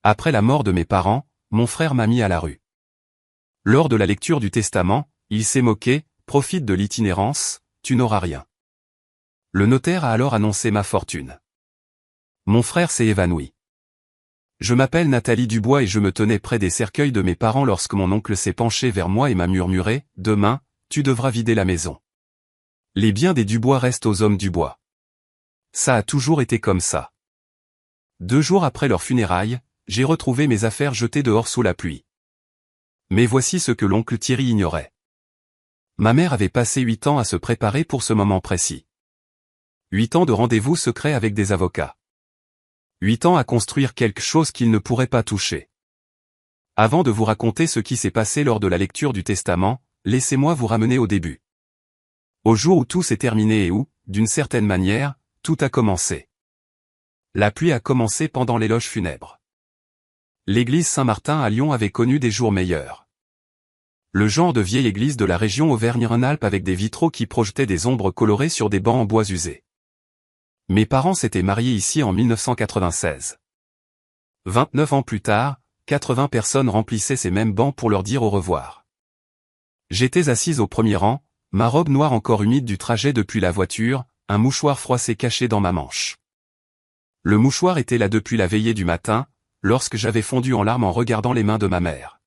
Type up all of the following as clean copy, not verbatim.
Après la mort de mes parents, mon frère m'a mis à la rue. Lors de la lecture du testament, il s'est moqué, profite de l'itinérance, tu n'auras rien. Le notaire a alors annoncé ma fortune. Mon frère s'est évanoui. Je m'appelle Nathalie Dubois et je me tenais près des cercueils de mes parents lorsque mon oncle s'est penché vers moi et m'a murmuré, « Demain, tu devras vider la maison. Les biens des Dubois restent aux hommes Dubois. » Ça a toujours été comme ça. 2 jours après leurs funérailles, j'ai retrouvé mes affaires jetées dehors sous la pluie. Mais voici ce que l'oncle Thierry ignorait. Ma mère avait passé 8 ans à se préparer pour ce moment précis. 8 ans de rendez-vous secrets avec des avocats. 8 ans à construire quelque chose qu'il ne pourrait pas toucher. Avant de vous raconter ce qui s'est passé lors de la lecture du testament, laissez-moi vous ramener au début. Au jour où tout s'est terminé et où, d'une certaine manière, tout a commencé. La pluie a commencé pendant l'éloge funèbre. L'église Saint-Martin à Lyon avait connu des jours meilleurs. Le genre de vieille église de la région Auvergne-Rhône-Alpes avec des vitraux qui projetaient des ombres colorées sur des bancs en bois usés. Mes parents s'étaient mariés ici en 1996. 29 ans plus tard, 80 personnes remplissaient ces mêmes bancs pour leur dire au revoir. J'étais assise au premier rang, ma robe noire encore humide du trajet depuis la voiture, un mouchoir froissé caché dans ma manche. Le mouchoir était là depuis la veillée du matin, lorsque j'avais fondu en larmes en regardant les mains de ma mère.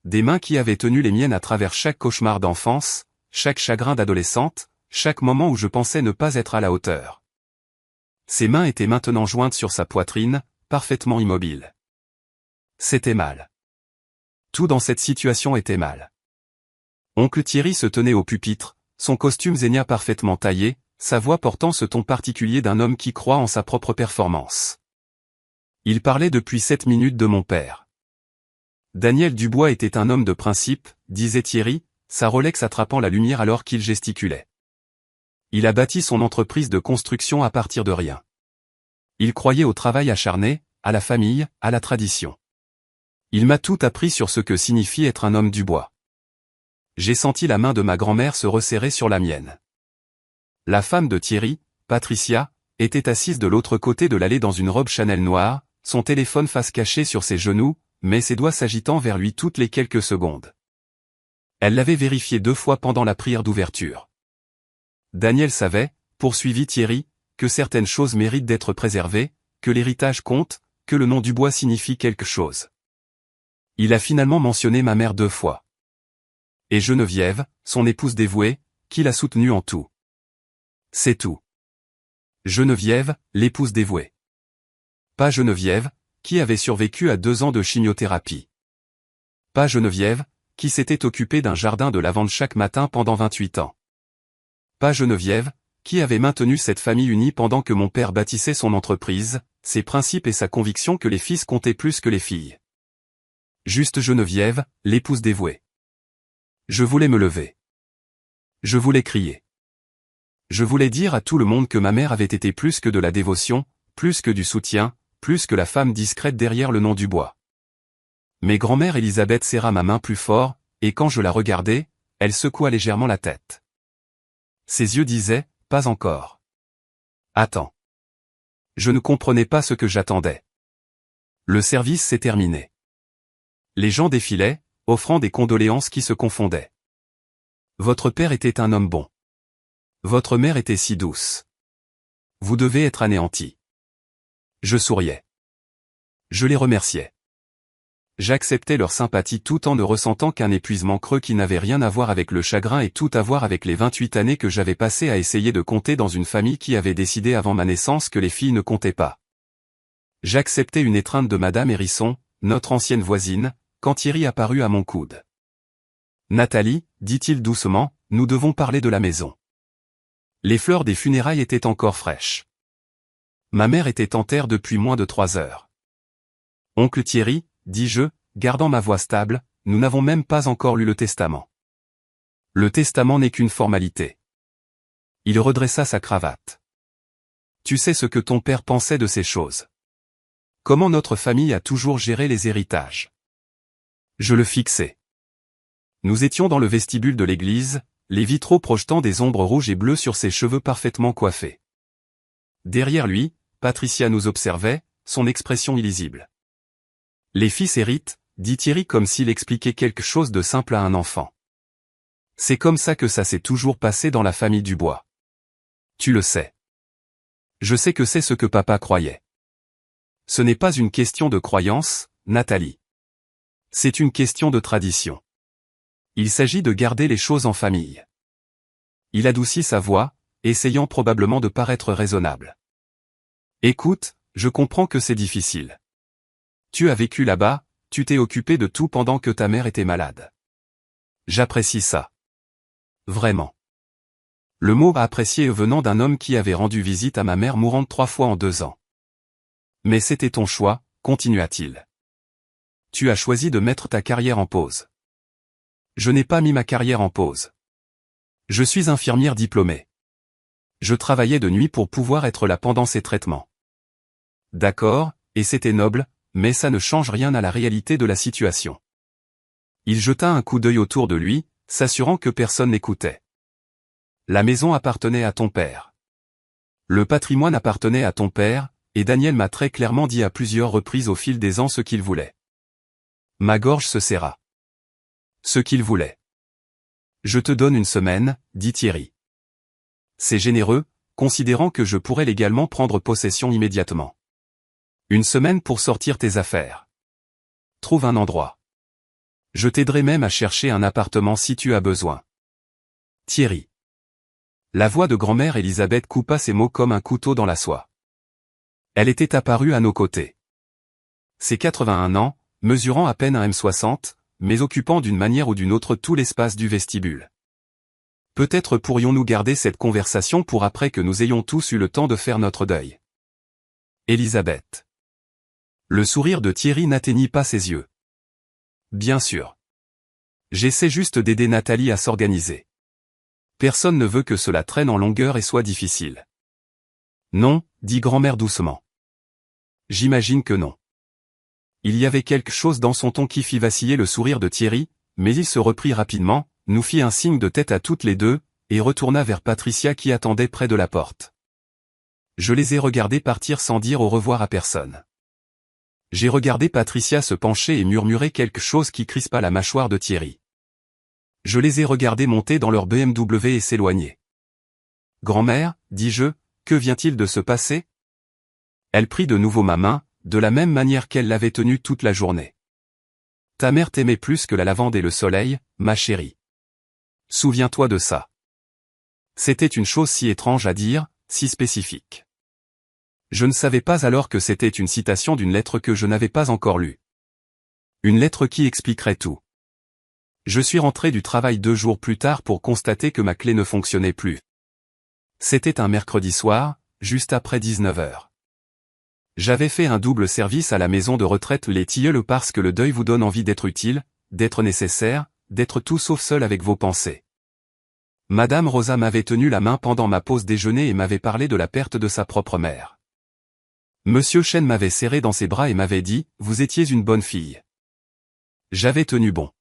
Des mains qui avaient tenu les miennes à travers chaque cauchemar d'enfance, chaque chagrin d'adolescente, chaque moment où je pensais ne pas être à la hauteur. Ses mains étaient maintenant jointes sur sa poitrine, parfaitement immobiles. C'était mal. Tout dans cette situation était mal. Oncle Thierry se tenait au pupitre, son costume zénia parfaitement taillé, sa voix portant ce ton particulier d'un homme qui croit en sa propre performance. Il parlait depuis 7 minutes de mon père. Daniel Dubois était un homme de principe, disait Thierry, sa Rolex attrapant la lumière alors qu'il gesticulait. Il a bâti son entreprise de construction à partir de rien. Il croyait au travail acharné, à la famille, à la tradition. Il m'a tout appris sur ce que signifie être un homme du bois. J'ai senti la main de ma grand-mère se resserrer sur la mienne. La femme de Thierry, Patricia, était assise de l'autre côté de l'allée dans une robe Chanel noire, son téléphone face cachée sur ses genoux, mais ses doigts s'agitant vers lui toutes les quelques secondes. Elle l'avait vérifié 2 fois pendant la prière d'ouverture. Daniel savait, poursuivit Thierry, que certaines choses méritent d'être préservées, que l'héritage compte, que le nom Dubois signifie quelque chose. Il a finalement mentionné ma mère 2 fois. Et Geneviève, son épouse dévouée, qui l'a soutenue en tout. C'est tout. Geneviève, l'épouse dévouée. Pas Geneviève, qui avait survécu à 2 ans de chimiothérapie. Pas Geneviève, qui s'était occupée d'un jardin de lavande chaque matin pendant 28 ans. Pas Geneviève, qui avait maintenu cette famille unie pendant que mon père bâtissait son entreprise, ses principes et sa conviction que les fils comptaient plus que les filles. Juste Geneviève, l'épouse dévouée. Je voulais me lever. Je voulais crier. Je voulais dire à tout le monde que ma mère avait été plus que de la dévotion, plus que du soutien, plus que la femme discrète derrière le nom Dubois. Mais grand-mère Elisabeth serra ma main plus fort, et quand je la regardais, elle secoua légèrement la tête. Ses yeux disaient, « Pas encore. Attends. » Je ne comprenais pas ce que j'attendais. Le service s'est terminé. Les gens défilaient, offrant des condoléances qui se confondaient. Votre père était un homme bon. Votre mère était si douce. Vous devez être anéanti. Je souriais. Je les remerciais. J'acceptais leur sympathie tout en ne ressentant qu'un épuisement creux qui n'avait rien à voir avec le chagrin et tout à voir avec les 28 années que j'avais passées à essayer de compter dans une famille qui avait décidé avant ma naissance que les filles ne comptaient pas. J'acceptais une étreinte de Madame Hérisson, notre ancienne voisine, quand Thierry apparut à mon coude. « Nathalie, dit-il doucement, nous devons parler de la maison. » Les fleurs des funérailles étaient encore fraîches. Ma mère était en terre depuis moins de 3 heures. « Oncle Thierry, dis-je, gardant ma voix stable, nous n'avons même pas encore lu le testament. Le testament n'est qu'une formalité. » Il redressa sa cravate. « Tu sais ce que ton père pensait de ces choses. Comment notre famille a toujours géré les héritages. » Je le fixai. Nous étions dans le vestibule de l'église, les vitraux projetant des ombres rouges et bleues sur ses cheveux parfaitement coiffés. Derrière lui, Patricia nous observait, son expression illisible. Les fils héritent, dit Thierry comme s'il expliquait quelque chose de simple à un enfant. C'est comme ça que ça s'est toujours passé dans la famille Dubois. Tu le sais. Je sais que c'est ce que papa croyait. Ce n'est pas une question de croyance, Nathalie. C'est une question de tradition. Il s'agit de garder les choses en famille. Il adoucit sa voix, essayant probablement de paraître raisonnable. Écoute, je comprends que c'est difficile. Tu as vécu là-bas, tu t'es occupé de tout pendant que ta mère était malade. J'apprécie ça. Vraiment. Le mot apprécié venant d'un homme qui avait rendu visite à ma mère mourante 3 fois en 2 ans. Mais c'était ton choix, continua-t-il. Tu as choisi de mettre ta carrière en pause. Je n'ai pas mis ma carrière en pause. Je suis infirmière diplômée. Je travaillais de nuit pour pouvoir être là pendant ces traitements. D'accord, et c'était noble, mais ça ne change rien à la réalité de la situation. Il jeta un coup d'œil autour de lui, s'assurant que personne n'écoutait. La maison appartenait à ton père. Le patrimoine appartenait à ton père, et Daniel m'a très clairement dit à plusieurs reprises au fil des ans ce qu'il voulait. Ma gorge se serra. Ce qu'il voulait. Je te donne une semaine, dit Thierry. C'est généreux, considérant que je pourrais légalement prendre possession immédiatement. Une semaine pour sortir tes affaires. Trouve un endroit. Je t'aiderai même à chercher un appartement si tu as besoin. Thierry. La voix de grand-mère Elisabeth coupa ces mots comme un couteau dans la soie. Elle était apparue à nos côtés. Ses 81 ans, mesurant à peine un m60, mais occupant d'une manière ou d'une autre tout l'espace du vestibule. Peut-être pourrions-nous garder cette conversation pour après que nous ayons tous eu le temps de faire notre deuil. Elisabeth. Le sourire de Thierry n'atteignit pas ses yeux. Bien sûr. J'essaie juste d'aider Nathalie à s'organiser. Personne ne veut que cela traîne en longueur et soit difficile. Non, dit grand-mère doucement. J'imagine que non. Il y avait quelque chose dans son ton qui fit vaciller le sourire de Thierry, mais il se reprit rapidement, nous fit un signe de tête à toutes les deux, et retourna vers Patricia qui attendait près de la porte. Je les ai regardés partir sans dire au revoir à personne. J'ai regardé Patricia se pencher et murmurer quelque chose qui crispa la mâchoire de Thierry. Je les ai regardés monter dans leur BMW et s'éloigner. Grand-mère, dis-je, que vient-il de se passer? Elle prit de nouveau ma main, de la même manière qu'elle l'avait tenue toute la journée. Ta mère t'aimait plus que la lavande et le soleil, ma chérie. Souviens-toi de ça. C'était une chose si étrange à dire, si spécifique. Je ne savais pas alors que c'était une citation d'une lettre que je n'avais pas encore lue. Une lettre qui expliquerait tout. Je suis rentré du travail 2 jours plus tard pour constater que ma clé ne fonctionnait plus. C'était un mercredi soir, juste après 19h. J'avais fait un double service à la maison de retraite Les Tilleuls parce que le deuil vous donne envie d'être utile, d'être nécessaire, d'être tout sauf seul avec vos pensées. Madame Rosa m'avait tenu la main pendant ma pause déjeuner et m'avait parlé de la perte de sa propre mère. Monsieur Chen m'avait serré dans ses bras et m'avait dit, vous étiez une bonne fille. J'avais tenu bon.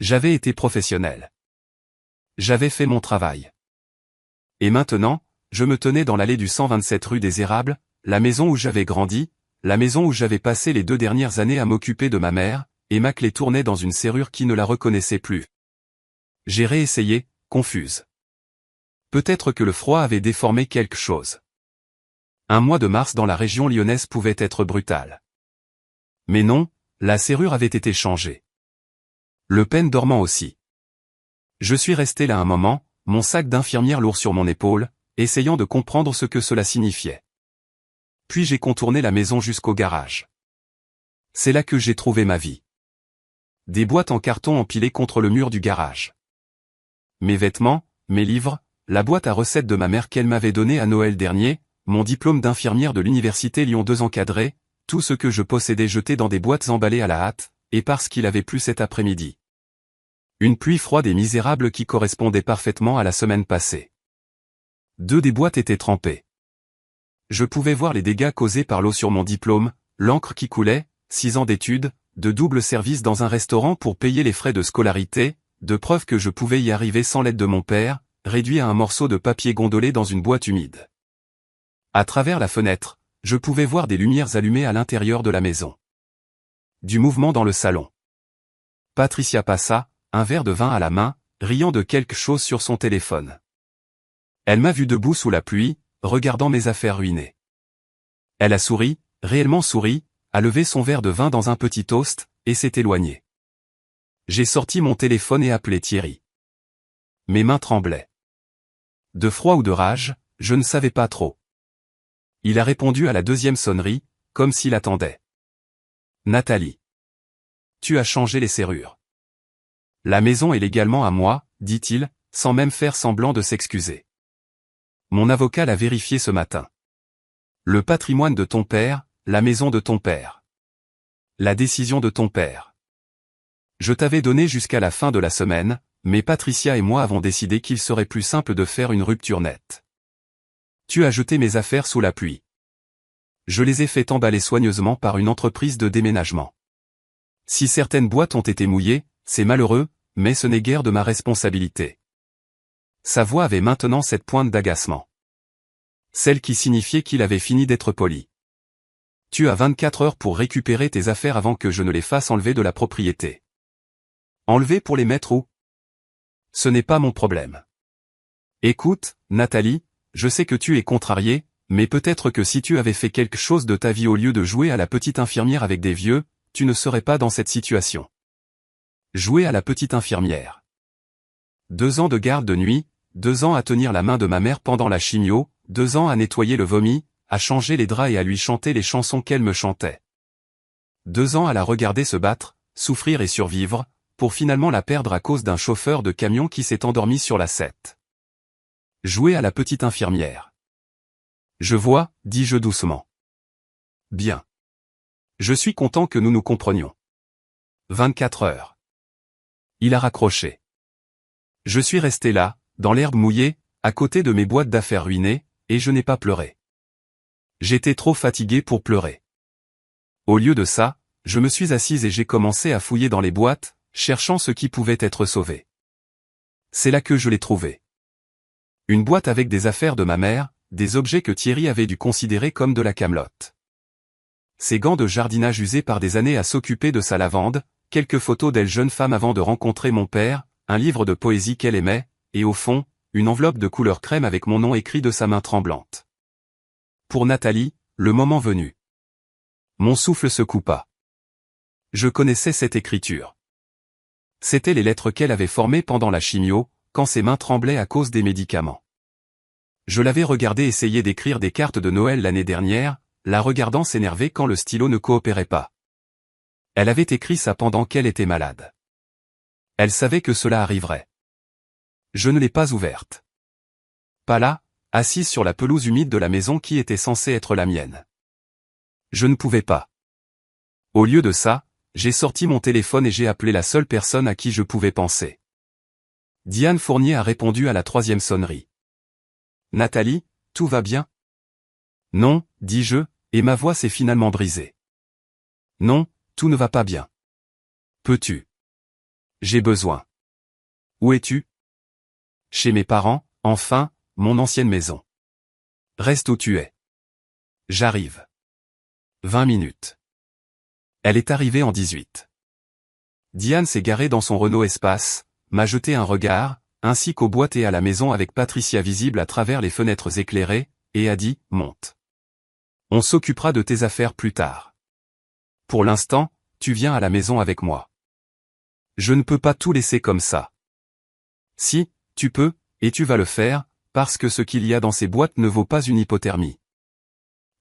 J'avais été professionnel. J'avais fait mon travail. Et maintenant, je me tenais dans l'allée du 127 rue des Érables, la maison où j'avais grandi, la maison où j'avais passé les 2 dernières années à m'occuper de ma mère, et ma clé tournait dans une serrure qui ne la reconnaissait plus. J'ai réessayé, confuse. Peut-être que le froid avait déformé quelque chose. Un mois de mars dans la région lyonnaise pouvait être brutal. Mais non, la serrure avait été changée. Le peine dormant aussi. Je suis resté là un moment, mon sac d'infirmière lourd sur mon épaule, essayant de comprendre ce que cela signifiait. Puis j'ai contourné la maison jusqu'au garage. C'est là que j'ai trouvé ma vie. Des boîtes en carton empilées contre le mur du garage. Mes vêtements, mes livres, la boîte à recettes de ma mère qu'elle m'avait donnée à Noël dernier, mon diplôme d'infirmière de l'université Lyon 2 encadré, tout ce que je possédais jeté dans des boîtes emballées à la hâte, et parce qu'il avait plu cet après-midi. Une pluie froide et misérable qui correspondait parfaitement à la semaine passée. 2 des boîtes étaient trempées. Je pouvais voir les dégâts causés par l'eau sur mon diplôme, l'encre qui coulait, 6 ans d'études, de double service dans un restaurant pour payer les frais de scolarité, de preuve que je pouvais y arriver sans l'aide de mon père, réduit à un morceau de papier gondolé dans une boîte humide. À travers la fenêtre, je pouvais voir des lumières allumées à l'intérieur de la maison. du mouvement dans le salon. Patricia passa, un verre de vin à la main, riant de quelque chose sur son téléphone. Elle m'a vu debout sous la pluie, regardant mes affaires ruinées. Elle a souri, réellement souri, a levé son verre de vin dans un petit toast, et s'est éloignée. J'ai sorti mon téléphone et appelé Thierry. Mes mains tremblaient. De froid ou de rage, je ne savais pas trop. Il a répondu à la deuxième sonnerie, comme s'il attendait. Nathalie. Tu as changé les serrures. La maison est légalement à moi, dit-il, sans même faire semblant de s'excuser. Mon avocat l'a vérifié ce matin. Le patrimoine de ton père, la maison de ton père. La décision de ton père. Je t'avais donné jusqu'à la fin de la semaine, mais Patricia et moi avons décidé qu'il serait plus simple de faire une rupture nette. Tu as jeté mes affaires sous la pluie. Je les ai fait emballer soigneusement par une entreprise de déménagement. Si certaines boîtes ont été mouillées, c'est malheureux, mais ce n'est guère de ma responsabilité. Sa voix avait maintenant cette pointe d'agacement. Celle qui signifiait qu'il avait fini d'être poli. Tu as 24 heures pour récupérer tes affaires avant que je ne les fasse enlever de la propriété. Enlever pour les mettre où? Ce n'est pas mon problème. Écoute, Nathalie, je sais que tu es contrariée, mais peut-être que si tu avais fait quelque chose de ta vie au lieu de jouer à la petite infirmière avec des vieux, tu ne serais pas dans cette situation. Jouer à la petite infirmière. 2 ans de garde de nuit, 2 ans à tenir la main de ma mère pendant la chimio, 2 ans à nettoyer le vomi, à changer les draps et à lui chanter les chansons qu'elle me chantait. 2 ans à la regarder se battre, souffrir et survivre, pour finalement la perdre à cause d'un chauffeur de camion qui s'est endormi sur la 7. Jouer à la petite infirmière. Je vois, dis-je doucement. Bien. Je suis content que nous nous comprenions. 24 heures. Il a raccroché. Je suis resté là, dans l'herbe mouillée, à côté de mes boîtes d'affaires ruinées, et je n'ai pas pleuré. J'étais trop fatigué pour pleurer. Au lieu de ça, je me suis assise et j'ai commencé à fouiller dans les boîtes, cherchant ce qui pouvait être sauvé. C'est là que je l'ai trouvé. Une boîte avec des affaires de ma mère, des objets que Thierry avait dû considérer comme de la camelote. Ses gants de jardinage usés par des années à s'occuper de sa lavande, quelques photos d'elle jeune femme avant de rencontrer mon père, un livre de poésie qu'elle aimait, et au fond, une enveloppe de couleur crème avec mon nom écrit de sa main tremblante. Pour Nathalie, le moment venu. Mon souffle se coupa. Je connaissais cette écriture. C'étaient les lettres qu'elle avait formées pendant la chimio, quand ses mains tremblaient à cause des médicaments. Je l'avais regardée essayer d'écrire des cartes de Noël l'année dernière, la regardant s'énerver quand le stylo ne coopérait pas. Elle avait écrit ça pendant qu'elle était malade. Elle savait que cela arriverait. Je ne l'ai pas ouverte. Pas là, assise sur la pelouse humide de la maison qui était censée être la mienne. Je ne pouvais pas. Au lieu de ça, j'ai sorti mon téléphone et j'ai appelé la seule personne à qui je pouvais penser. Diane Fournier a répondu à la 3e sonnerie. Nathalie, tout va bien? Non, dis-je, et ma voix s'est finalement brisée. Non, tout ne va pas bien. Peux-tu? J'ai besoin. Où es-tu? Chez mes parents, enfin, mon ancienne maison. Reste où tu es. J'arrive. 20 minutes. Elle est arrivée en 18. Diane s'est garée dans son Renault Espace, m'a jeté un regard, ainsi qu'aux boîtes et à la maison avec Patricia visible à travers les fenêtres éclairées, et a dit, monte. On s'occupera de tes affaires plus tard. Pour l'instant, tu viens à la maison avec moi. Je ne peux pas tout laisser comme ça. Si, tu peux, et tu vas le faire, parce que ce qu'il y a dans ces boîtes ne vaut pas une hypothermie.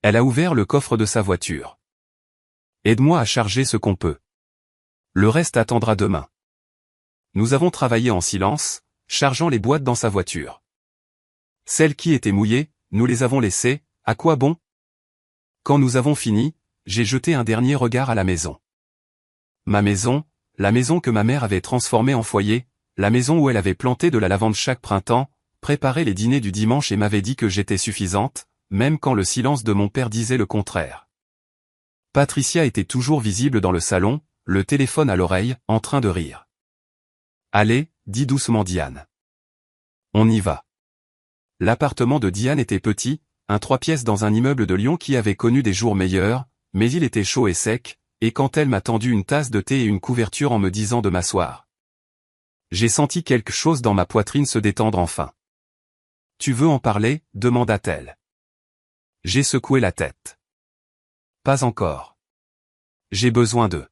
Elle a ouvert le coffre de sa voiture. Aide-moi à charger ce qu'on peut. Le reste attendra demain. Nous avons travaillé en silence, chargeant les boîtes dans sa voiture. Celles qui étaient mouillées, nous les avons laissées, à quoi bon? Quand nous avons fini, j'ai jeté un dernier regard à la maison. Ma maison, la maison que ma mère avait transformée en foyer, la maison où elle avait planté de la lavande chaque printemps, préparé les dîners du dimanche et m'avait dit que j'étais suffisante, même quand le silence de mon père disait le contraire. Patricia était toujours visible dans le salon, le téléphone à l'oreille, en train de rire. Allez, dit doucement Diane. On y va. L'appartement de Diane était petit, un 3 pièces dans un immeuble de Lyon qui avait connu des jours meilleurs, mais il était chaud et sec, et quand elle m'a tendu une tasse de thé et une couverture en me disant de m'asseoir. J'ai senti quelque chose dans ma poitrine se détendre enfin. « Tu veux en parler ?» demanda-t-elle. J'ai secoué la tête. Pas encore. J'ai besoin de...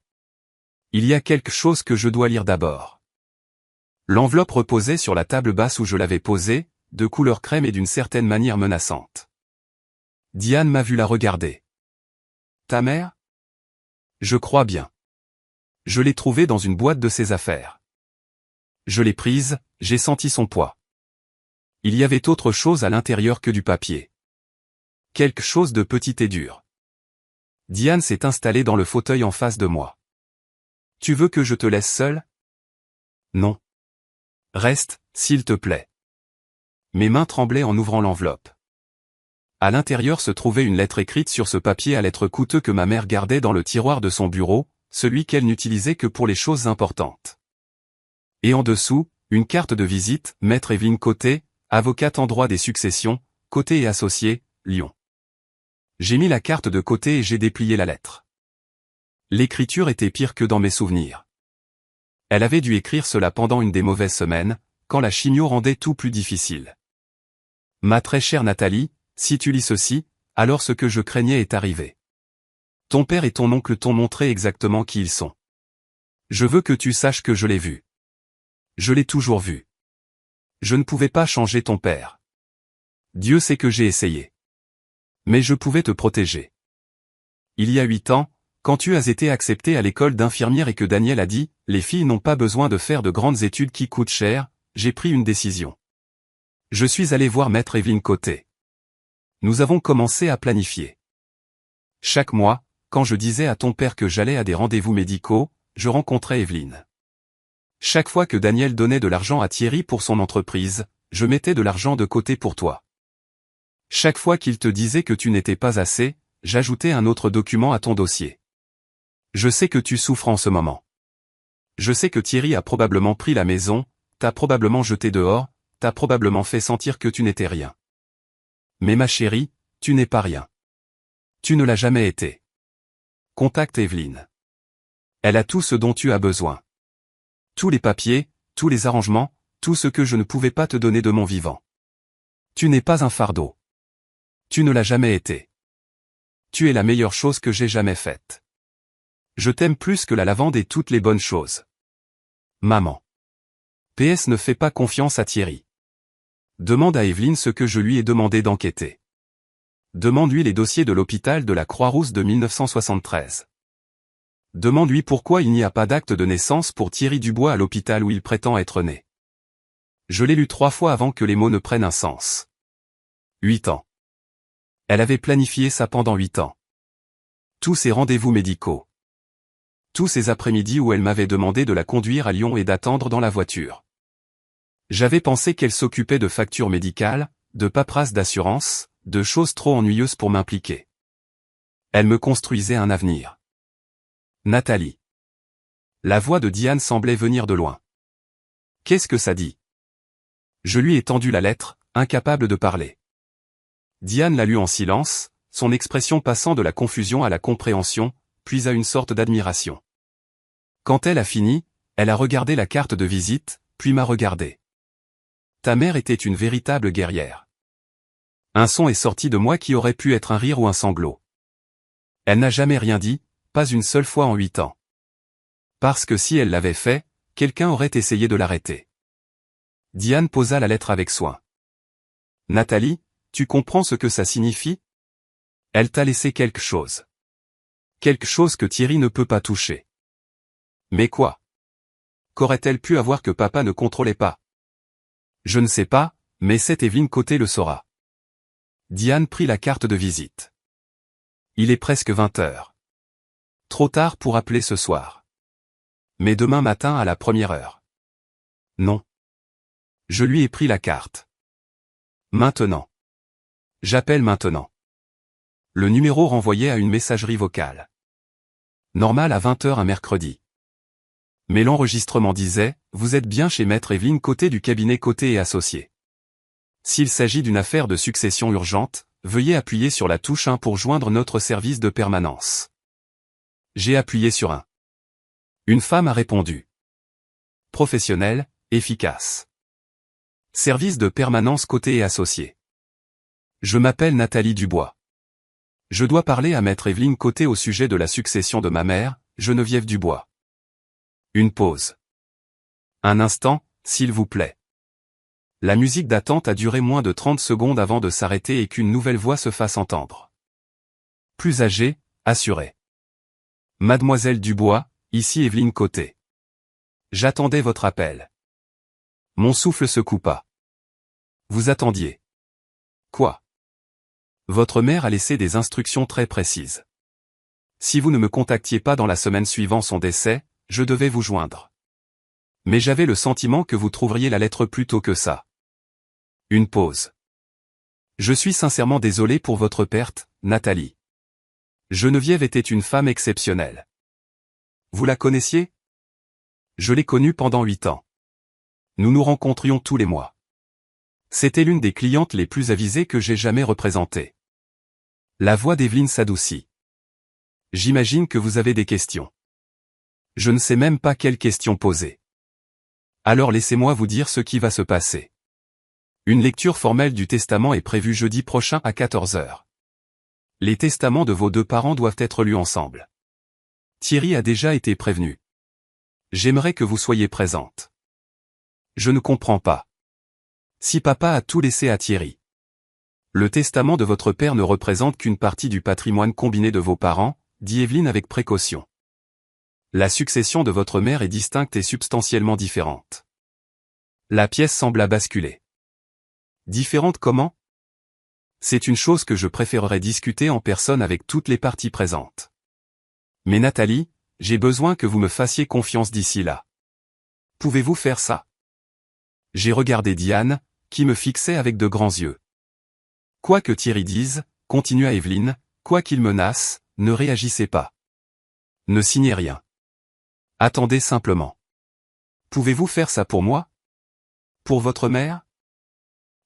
Il y a quelque chose que je dois lire d'abord. L'enveloppe reposait sur la table basse où je l'avais posée, de couleur crème et d'une certaine manière menaçante. Diane m'a vu la regarder. Ta mère ? Je crois bien. Je l'ai trouvée dans une boîte de ses affaires. Je l'ai prise, j'ai senti son poids. Il y avait autre chose à l'intérieur que du papier. Quelque chose de petit et dur. Diane s'est installée dans le fauteuil en face de moi. Tu veux que je te laisse seule ? Non. Reste, s'il te plaît. Mes mains tremblaient en ouvrant l'enveloppe. À l'intérieur se trouvait une lettre écrite sur ce papier à lettres coûteux que ma mère gardait dans le tiroir de son bureau, celui qu'elle n'utilisait que pour les choses importantes. Et en dessous, une carte de visite, Maître Evelyne Côté, avocate en droit des successions, Côté et associés, Lyon. J'ai mis la carte de côté et j'ai déplié la lettre. L'écriture était pire que dans mes souvenirs. Elle avait dû écrire cela pendant une des mauvaises semaines, quand la chimio rendait tout plus difficile. Ma très chère Nathalie, si tu lis ceci, alors ce que je craignais est arrivé. Ton père et ton oncle t'ont montré exactement qui ils sont. Je veux que tu saches que je l'ai vu. Je l'ai toujours vu. Je ne pouvais pas changer ton père. Dieu sait que j'ai essayé. Mais je pouvais te protéger. Il y a 8 ans, quand tu as été accepté à l'école d'infirmière et que Daniel a dit « Les filles n'ont pas besoin de faire de grandes études qui coûtent cher », j'ai pris une décision. Je suis allé voir Maître Evelyne Côté. Nous avons commencé à planifier. Chaque mois, quand je disais à ton père que j'allais à des rendez-vous médicaux, je rencontrais Evelyne. Chaque fois que Daniel donnait de l'argent à Thierry pour son entreprise, je mettais de l'argent de côté pour toi. Chaque fois qu'il te disait que tu n'étais pas assez, j'ajoutais un autre document à ton dossier. Je sais que tu souffres en ce moment. Je sais que Thierry a probablement pris la maison, t'a probablement jeté dehors, t'a probablement fait sentir que tu n'étais rien. Mais ma chérie, tu n'es pas rien. Tu ne l'as jamais été. Contacte Evelyne. Elle a tout ce dont tu as besoin. Tous les papiers, tous les arrangements, tout ce que je ne pouvais pas te donner de mon vivant. Tu n'es pas un fardeau. Tu ne l'as jamais été. Tu es la meilleure chose que j'ai jamais faite. Je t'aime plus que la lavande et toutes les bonnes choses. Maman. PS ne fais pas confiance à Thierry. Demande à Evelyne ce que je lui ai demandé d'enquêter. Demande-lui les dossiers de l'hôpital de la Croix-Rousse de 1973. Demande-lui pourquoi il n'y a pas d'acte de naissance pour Thierry Dubois à l'hôpital où il prétend être né. Je l'ai lu 3 fois avant que les mots ne prennent un sens. 8 ans. Elle avait planifié ça pendant 8 ans. Tous ces rendez-vous médicaux. Tous ces après-midi où elle m'avait demandé de la conduire à Lyon et d'attendre dans la voiture. J'avais pensé qu'elle s'occupait de factures médicales, de paperasse d'assurance, de choses trop ennuyeuses pour m'impliquer. Elle me construisait un avenir. Nathalie. La voix de Diane semblait venir de loin. Qu'est-ce que ça dit ? Je lui ai tendu la lettre, incapable de parler. Diane l'a lue en silence, son expression passant de la confusion à la compréhension, puis à une sorte d'admiration. Quand elle a fini, elle a regardé la carte de visite, puis m'a regardé. Ta mère était une véritable guerrière. Un son est sorti de moi qui aurait pu être un rire ou un sanglot. Elle n'a jamais rien dit, pas une seule fois en 8 ans. Parce que si elle l'avait fait, quelqu'un aurait essayé de l'arrêter. Diane posa la lettre avec soin. Nathalie, tu comprends ce que ça signifie ? Elle t'a laissé quelque chose. Quelque chose que Thierry ne peut pas toucher. Mais quoi ? Qu'aurait-elle pu avoir que papa ne contrôlait pas ? Je ne sais pas, mais cette Evelyne Côté le saura. Diane prit la carte de visite. Il est presque 20 heures. Trop tard pour appeler ce soir. Mais demain matin à la 1re heure. Non. Je lui ai pris la carte. Maintenant. J'appelle maintenant. Le numéro renvoyait à une messagerie vocale. Normal à 20 heures un mercredi. Mais l'enregistrement disait « Vous êtes bien chez Maître Evelyne Côté du cabinet Côté et Associés. S'il s'agit d'une affaire de succession urgente, veuillez appuyer sur la touche 1 pour joindre notre service de permanence. J'ai appuyé sur un. Une femme a répondu. Professionnel, efficace. Service de permanence côté et associé. Je m'appelle Nathalie Dubois. Je dois parler à maître Evelyne Côté au sujet de la succession de ma mère, Geneviève Dubois. Une pause. Un instant, s'il vous plaît. La musique d'attente a duré moins de 30 secondes avant de s'arrêter et qu'une nouvelle voix se fasse entendre. Plus âgée, assurée. Mademoiselle Dubois, ici Evelyne Côté. J'attendais votre appel. Mon souffle se coupa. Vous attendiez. Quoi? Votre mère a laissé des instructions très précises. Si vous ne me contactiez pas dans la semaine suivant son décès, je devais vous joindre. Mais j'avais le sentiment que vous trouveriez la lettre plus tôt que ça. Une pause. Je suis sincèrement désolé pour votre perte, Nathalie. Geneviève était une femme exceptionnelle. Vous la connaissiez? Je l'ai connue pendant 8 ans. Nous nous rencontrions tous les mois. C'était l'une des clientes les plus avisées que j'ai jamais représentées. La voix d'Evelyne s'adoucit. J'imagine que vous avez des questions. Je ne sais même pas quelles questions poser. Alors laissez-moi vous dire ce qui va se passer. Une lecture formelle du testament est prévue jeudi prochain à 14 h. Les testaments de vos 2 parents doivent être lus ensemble. Thierry a déjà été prévenu. J'aimerais que vous soyez présente. Je ne comprends pas. Si papa a tout laissé à Thierry. Le testament de votre père ne représente qu'une partie du patrimoine combiné de vos parents, dit Evelyne avec précaution. La succession de votre mère est distincte et substantiellement différente. La pièce sembla basculer. Différente comment? C'est une chose que je préférerais discuter en personne avec toutes les parties présentes. Mais Nathalie, j'ai besoin que vous me fassiez confiance d'ici là. Pouvez-vous faire ça? J'ai regardé Diane, qui me fixait avec de grands yeux. Quoi que Thierry dise, continua Evelyne, quoi qu'il menace, ne réagissez pas. Ne signez rien. Attendez simplement. Pouvez-vous faire ça pour moi? Pour votre mère?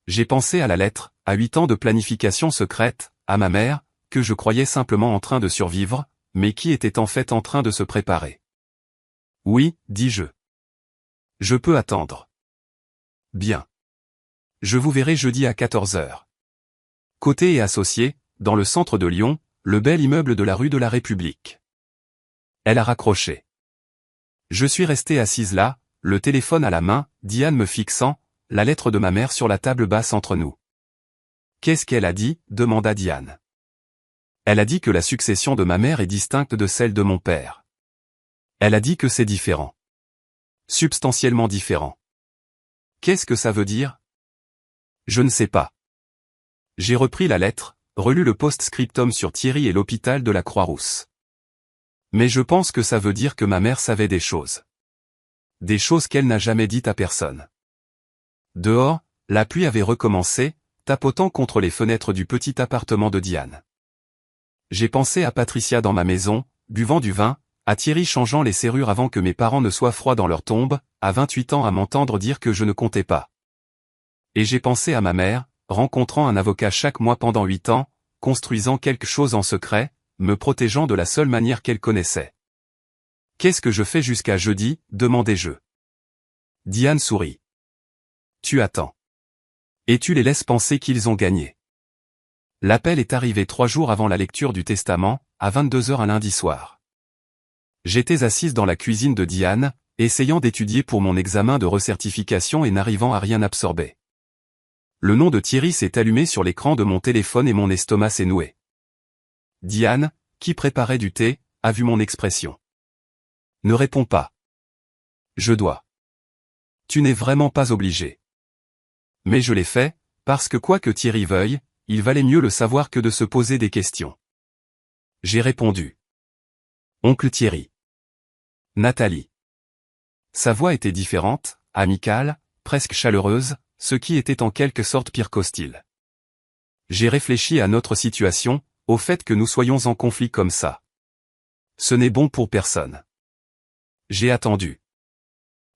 J'ai pensé à la lettre, à 8 ans de planification secrète, à ma mère, que je croyais simplement en train de survivre, mais qui était en fait en train de se préparer. Oui, dis-je. Je peux attendre. Bien. Je vous verrai jeudi à 14 h. Côté et associé, dans le centre de Lyon, le bel immeuble de la rue de la République. Elle a raccroché. Je suis resté assise là, le téléphone à la main, Diane me fixant, la lettre de ma mère sur la table basse entre nous. Qu'est-ce qu'elle a dit? Demanda Diane. Elle a dit que la succession de ma mère est distincte de celle de mon père. Elle a dit que c'est différent. Substantiellement différent. Qu'est-ce que ça veut dire? Je ne sais pas. J'ai repris la lettre, relu le post-scriptum sur Thierry et l'hôpital de la Croix-Rousse. Mais je pense que ça veut dire que ma mère savait des choses. Des choses qu'elle n'a jamais dites à personne. Dehors, la pluie avait recommencé, tapotant contre les fenêtres du petit appartement de Diane. J'ai pensé à Patricia dans ma maison, buvant du vin, à Thierry changeant les serrures avant que mes parents ne soient froids dans leur tombe, à 28 ans à m'entendre dire que je ne comptais pas. Et j'ai pensé à ma mère, rencontrant un avocat chaque mois pendant 8 ans, construisant quelque chose en secret, me protégeant de la seule manière qu'elle connaissait. Qu'est-ce que je fais jusqu'à jeudi? Demandai-je. Diane sourit. Tu attends. Et tu les laisses penser qu'ils ont gagné. L'appel est arrivé 3 jours avant la lecture du testament, à 22 h un lundi soir. J'étais assise dans la cuisine de Diane, essayant d'étudier pour mon examen de recertification et n'arrivant à rien absorber. Le nom de Thierry s'est allumé sur l'écran de mon téléphone et mon estomac s'est noué. Diane, qui préparait du thé, a vu mon expression. Ne réponds pas. Je dois. Tu n'es vraiment pas obligé. Mais je l'ai fait, parce que quoi que Thierry veuille, il valait mieux le savoir que de se poser des questions. J'ai répondu. Oncle Thierry. Nathalie. Sa voix était différente, amicale, presque chaleureuse, ce qui était en quelque sorte pire qu'hostile. J'ai réfléchi à notre situation, au fait que nous soyons en conflit comme ça. Ce n'est bon pour personne. J'ai attendu.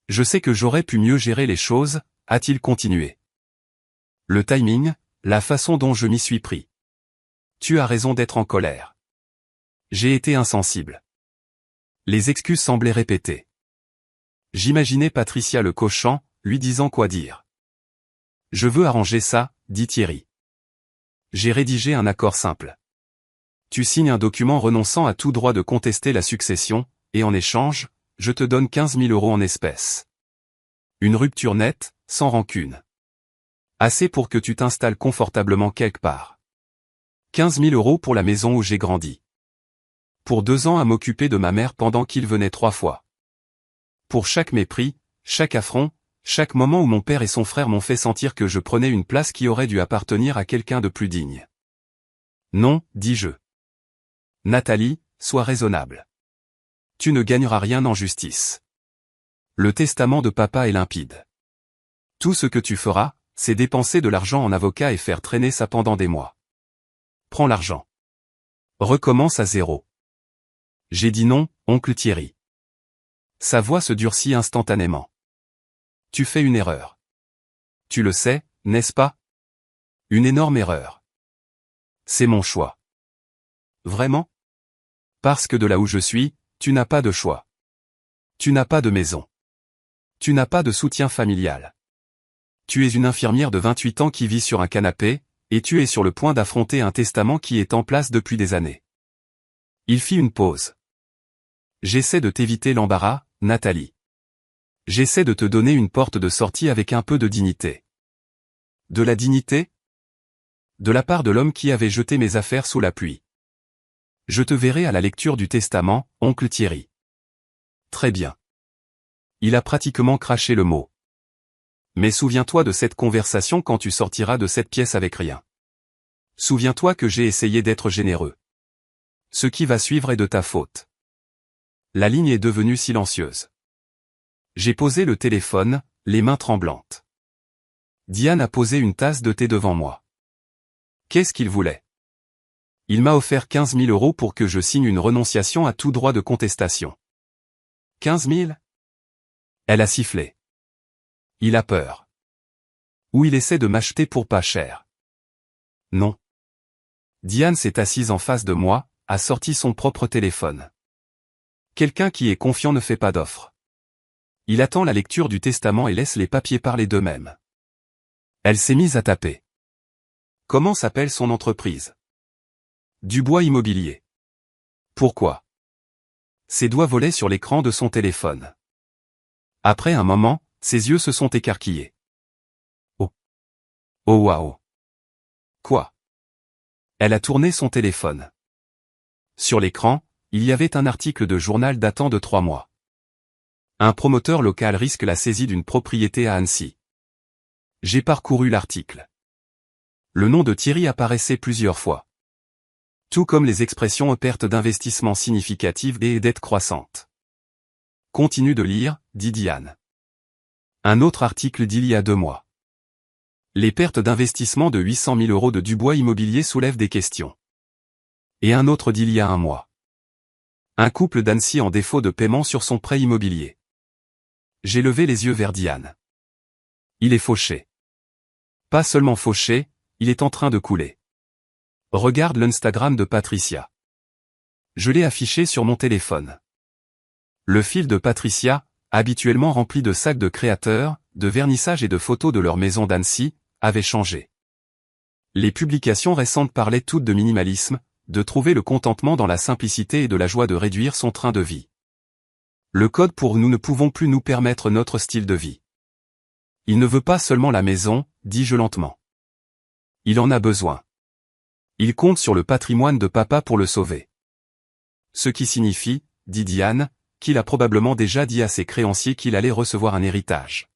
Je sais que j'aurais pu mieux gérer les choses, a-t-il continué. Le timing, la façon dont je m'y suis pris. Tu as raison d'être en colère. J'ai été insensible. Les excuses semblaient répétées. J'imaginais Patricia le cochant, lui disant quoi dire. Je veux arranger ça, dit Thierry. J'ai rédigé un accord simple. Tu signes un document renonçant à tout droit de contester la succession, et en échange, je te donne 15 000 € en espèces. Une rupture nette, sans rancune. Assez pour que tu t'installes confortablement quelque part. 15 000 € pour la maison où j'ai grandi. Pour 2 ans à m'occuper de ma mère pendant qu'il venait 3 fois. Pour chaque mépris, chaque affront, chaque moment où mon père et son frère m'ont fait sentir que je prenais une place qui aurait dû appartenir à quelqu'un de plus digne. Non, dis-je. Nathalie, sois raisonnable. Tu ne gagneras rien en justice. Le testament de papa est limpide. Tout ce que tu feras, c'est dépenser de l'argent en avocat et faire traîner ça pendant des mois. Prends l'argent. Recommence à zéro. J'ai dit non, oncle Thierry. Sa voix se durcit instantanément. Tu fais une erreur. Tu le sais, n'est-ce pas? Une énorme erreur. C'est mon choix. Vraiment? Parce que de là où je suis, tu n'as pas de choix. Tu n'as pas de maison. Tu n'as pas de soutien familial. Tu es une infirmière de 28 ans qui vit sur un canapé, et tu es sur le point d'affronter un testament qui est en place depuis des années. Il fit une pause. J'essaie de t'éviter l'embarras, Nathalie. J'essaie de te donner une porte de sortie avec un peu de dignité. De la dignité? De la part de l'homme qui avait jeté mes affaires sous la pluie. Je te verrai à la lecture du testament, oncle Thierry. Très bien. Il a pratiquement craché le mot. Mais souviens-toi de cette conversation quand tu sortiras de cette pièce avec rien. Souviens-toi que j'ai essayé d'être généreux. Ce qui va suivre est de ta faute. La ligne est devenue silencieuse. J'ai posé le téléphone, les mains tremblantes. Diane a posé une tasse de thé devant moi. Qu'est-ce qu'il voulait? Il m'a offert 15 000 € pour que je signe une renonciation à tout droit de contestation. 15 000? Elle a sifflé. Il a peur. Ou il essaie de m'acheter pour pas cher. Non. Diane s'est assise en face de moi, a sorti son propre téléphone. Quelqu'un qui est confiant ne fait pas d'offre. Il attend la lecture du testament et laisse les papiers parler d'eux-mêmes. Elle s'est mise à taper. Comment s'appelle son entreprise? Dubois Immobilier. Pourquoi? Ses doigts volaient sur l'écran de son téléphone. Après un moment, ses yeux se sont écarquillés. Oh. Oh waouh. Quoi? Elle a tourné son téléphone. Sur l'écran, il y avait un article de journal datant de 3 mois. Un promoteur local risque la saisie d'une propriété à Annecy. J'ai parcouru l'article. Le nom de Thierry apparaissait plusieurs fois. Tout comme les expressions perte d'investissement significative et dette croissante. Continue de lire, dit Diane. Un autre article d'il y a 2 mois. Les pertes d'investissement de 800 000 € de Dubois Immobilier soulèvent des questions. Et un autre d'il y a 1 mois. Un couple d'Annecy en défaut de paiement sur son prêt immobilier. J'ai levé les yeux vers Diane. Il est fauché. Pas seulement fauché, il est en train de couler. Regarde l'Instagram de Patricia. Je l'ai affiché sur mon téléphone. Le fil de Patricia, habituellement rempli de sacs de créateurs, de vernissage et de photos de leur maison d'Annecy, avait changé. Les publications récentes parlaient toutes de minimalisme, de trouver le contentement dans la simplicité et de la joie de réduire son train de vie. Le code pour nous ne pouvons plus nous permettre notre style de vie. Il ne veut pas seulement la maison, dis-je lentement. Il en a besoin. Il compte sur le patrimoine de papa pour le sauver. Ce qui signifie, dit Diane, qu'il a probablement déjà dit à ses créanciers qu'il allait recevoir un héritage.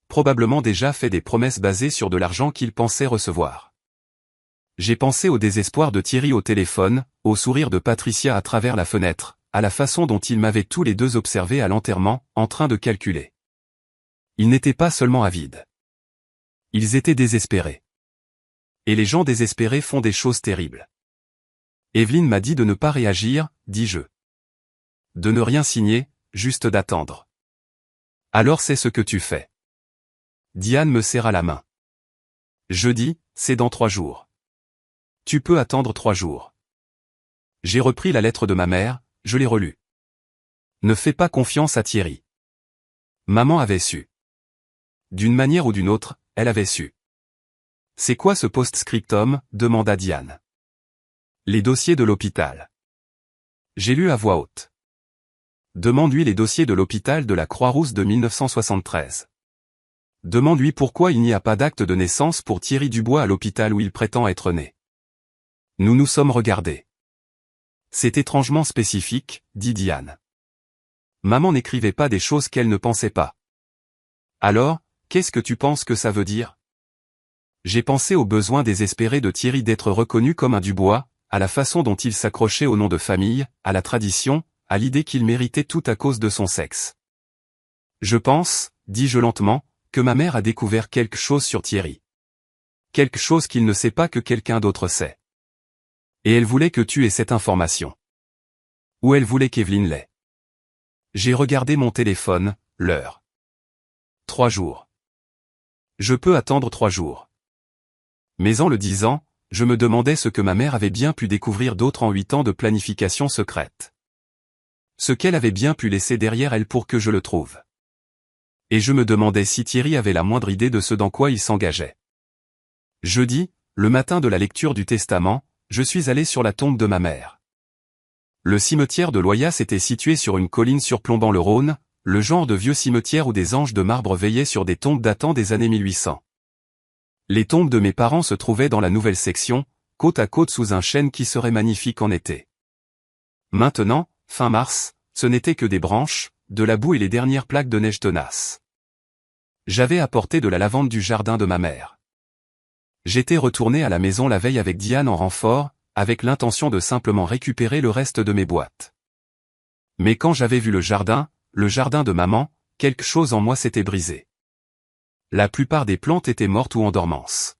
Probablement déjà fait des promesses basées sur de l'argent qu'il pensait recevoir. J'ai pensé au désespoir de Thierry au téléphone, au sourire de Patricia à travers la fenêtre, à la façon dont ils m'avaient tous les deux observé à l'enterrement, en train de calculer. Ils n'étaient pas seulement avides. Ils étaient désespérés. Et les gens désespérés font des choses terribles. Evelyne m'a dit de ne pas réagir, dis-je. De ne rien signer, juste d'attendre. Alors c'est ce que tu fais. Diane me serra la main. Jeudi, c'est dans 3 jours. Tu peux attendre 3 jours. J'ai repris la lettre de ma mère, je l'ai relue. Ne fais pas confiance à Thierry. Maman avait su. D'une manière ou d'une autre, elle avait su. C'est quoi ce post-scriptum? Demanda Diane. Les dossiers de l'hôpital. J'ai lu à voix haute. Demande-lui les dossiers de l'hôpital de la Croix-Rousse de 1973. Demande-lui pourquoi il n'y a pas d'acte de naissance pour Thierry Dubois à l'hôpital où il prétend être né. Nous nous sommes regardés. C'est étrangement spécifique, dit Diane. Maman n'écrivait pas des choses qu'elle ne pensait pas. Alors, qu'est-ce que tu penses que ça veut dire? J'ai pensé au besoin désespéré de Thierry d'être reconnu comme un Dubois, à la façon dont il s'accrochait au nom de famille, à la tradition, à l'idée qu'il méritait tout à cause de son sexe. Je pense, dis-je lentement, que ma mère a découvert quelque chose sur Thierry. Quelque chose qu'il ne sait pas que quelqu'un d'autre sait. Et elle voulait que tu aies cette information. Ou elle voulait qu'Evelyne l'ait. J'ai regardé mon téléphone, l'heure. 3 jours. Je peux attendre 3 jours. Mais en le disant, je me demandais ce que ma mère avait bien pu découvrir d'autre en 8 ans de planification secrète. Ce qu'elle avait bien pu laisser derrière elle pour que je le trouve. Et je me demandais si Thierry avait la moindre idée de ce dans quoi il s'engageait. Jeudi, le matin de la lecture du testament, je suis allé sur la tombe de ma mère. Le cimetière de Loyasse était situé sur une colline surplombant le Rhône, le genre de vieux cimetière où des anges de marbre veillaient sur des tombes datant des années 1800. Les tombes de mes parents se trouvaient dans la nouvelle section, côte à côte sous un chêne qui serait magnifique en été. Maintenant, fin mars, ce n'était que des branches, de la boue et les dernières plaques de neige tenace. J'avais apporté de la lavande du jardin de ma mère. J'étais retourné à la maison la veille avec Diane en renfort, avec l'intention de simplement récupérer le reste de mes boîtes. Mais quand j'avais vu le jardin de maman, quelque chose en moi s'était brisé. La plupart des plantes étaient mortes ou en dormance.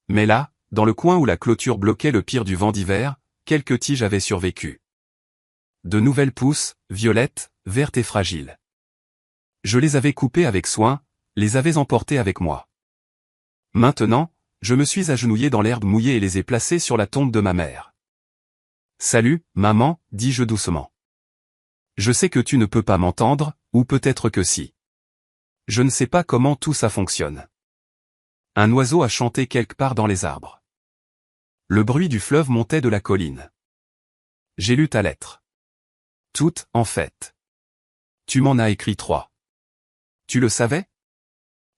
Mais là, dans le coin où la clôture bloquait le pire du vent d'hiver, quelques tiges avaient survécu. De nouvelles pousses, violettes, vertes et fragiles. Je les avais coupées avec soin, les avais emportées avec moi. Maintenant, je me suis agenouillé dans l'herbe mouillée et les ai placées sur la tombe de ma mère. « Salut, maman » dis-je doucement. Je sais que tu ne peux pas m'entendre, ou peut-être que si. Je ne sais pas comment tout ça fonctionne. Un oiseau a chanté quelque part dans les arbres. Le bruit du fleuve montait de la colline. J'ai lu ta lettre. Toute, en fait. Tu m'en as écrit 3. Tu le savais?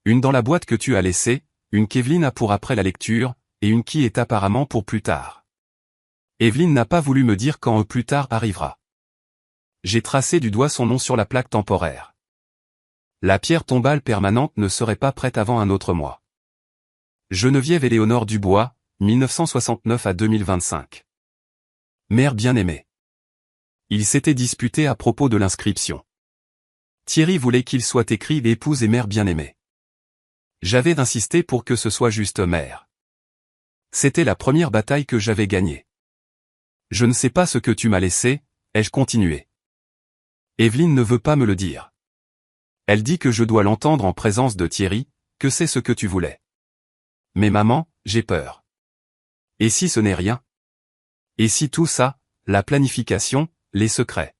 Une dans la boîte que tu as laissée, une qu'Evelyne a pour après la lecture, et une qui est apparemment pour plus tard. Evelyne n'a pas voulu me dire quand plus tard arrivera. J'ai tracé du doigt son nom sur la plaque temporaire. La pierre tombale permanente ne serait pas prête avant un autre mois. Geneviève Éléonore Dubois, 1969 à 2025. Mère bien-aimée. Il s'était disputé à propos de l'inscription. Thierry voulait qu'il soit écrit l'épouse et mère bien-aimée. J'avais insisté pour que ce soit juste mère. C'était la première bataille que j'avais gagnée. Je ne sais pas ce que tu m'as laissé, ai-je continué. Evelyne ne veut pas me le dire. Elle dit que je dois l'entendre en présence de Thierry, que c'est ce que tu voulais. Mais maman, j'ai peur. Et si ce n'est rien? Et si tout ça, la planification, les secrets?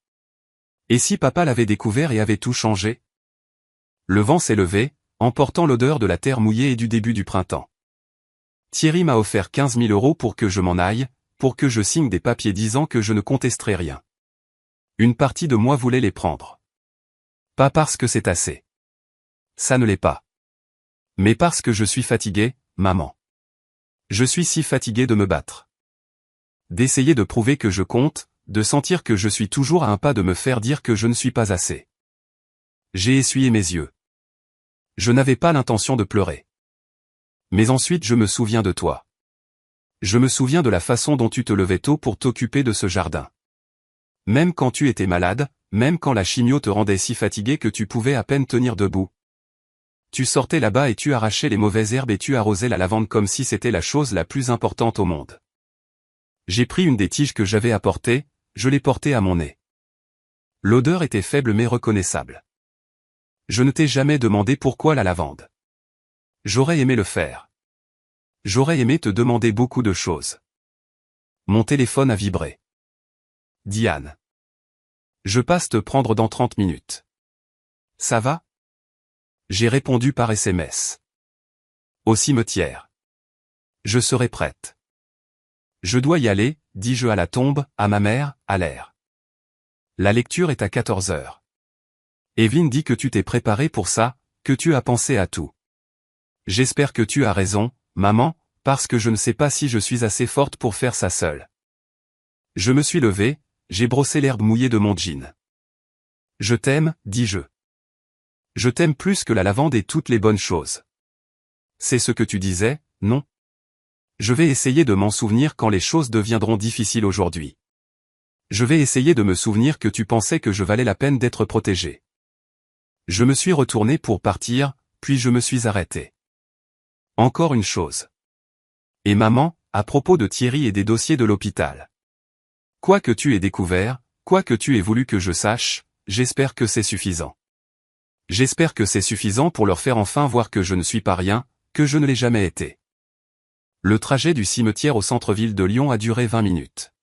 Et si papa l'avait découvert et avait tout changé? Le vent s'est levé, emportant l'odeur de la terre mouillée et du début du printemps. Thierry m'a offert 15 000 € pour que je m'en aille, pour que je signe des papiers disant que je ne contesterai rien. Une partie de moi voulait les prendre. Pas parce que c'est assez. Ça ne l'est pas. Mais parce que je suis fatigué, maman. Je suis si fatigué de me battre. D'essayer de prouver que je compte, de sentir que je suis toujours à un pas de me faire dire que je ne suis pas assez. J'ai essuyé mes yeux. Je n'avais pas l'intention de pleurer. Mais ensuite je me souviens de toi. Je me souviens de la façon dont tu te levais tôt pour t'occuper de ce jardin. Même quand tu étais malade, même quand la chimio te rendait si fatigué que tu pouvais à peine tenir debout. Tu sortais là-bas et tu arrachais les mauvaises herbes et tu arrosais la lavande comme si c'était la chose la plus importante au monde. J'ai pris une des tiges que j'avais apportées, je l'ai portée à mon nez. L'odeur était faible mais reconnaissable. Je ne t'ai jamais demandé pourquoi la lavande. J'aurais aimé le faire. J'aurais aimé te demander beaucoup de choses. Mon téléphone a vibré. Diane. Je passe te prendre dans 30 minutes. Ça va? J'ai répondu par SMS. Au cimetière. Je serai prête. Je dois y aller, dis-je à la tombe, à ma mère, à l'air. La lecture est à 14 heures. Evelyne dit que tu t'es préparée pour ça, que tu as pensé à tout. J'espère que tu as raison, maman, parce que je ne sais pas si je suis assez forte pour faire ça seule. Je me suis levé, j'ai brossé l'herbe mouillée de mon jean. Je t'aime, dis-je. Je t'aime plus que la lavande et toutes les bonnes choses. C'est ce que tu disais, non? Je vais essayer de m'en souvenir quand les choses deviendront difficiles aujourd'hui. Je vais essayer de me souvenir que tu pensais que je valais la peine d'être protégé. Je me suis retourné pour partir, puis je me suis arrêté. Encore une chose. Et maman, à propos de Thierry et des dossiers de l'hôpital. Quoi que tu aies découvert, quoi que tu aies voulu que je sache, j'espère que c'est suffisant. J'espère que c'est suffisant pour leur faire enfin voir que je ne suis pas rien, que je ne l'ai jamais été. Le trajet du cimetière au centre-ville de Lyon a duré 20 minutes.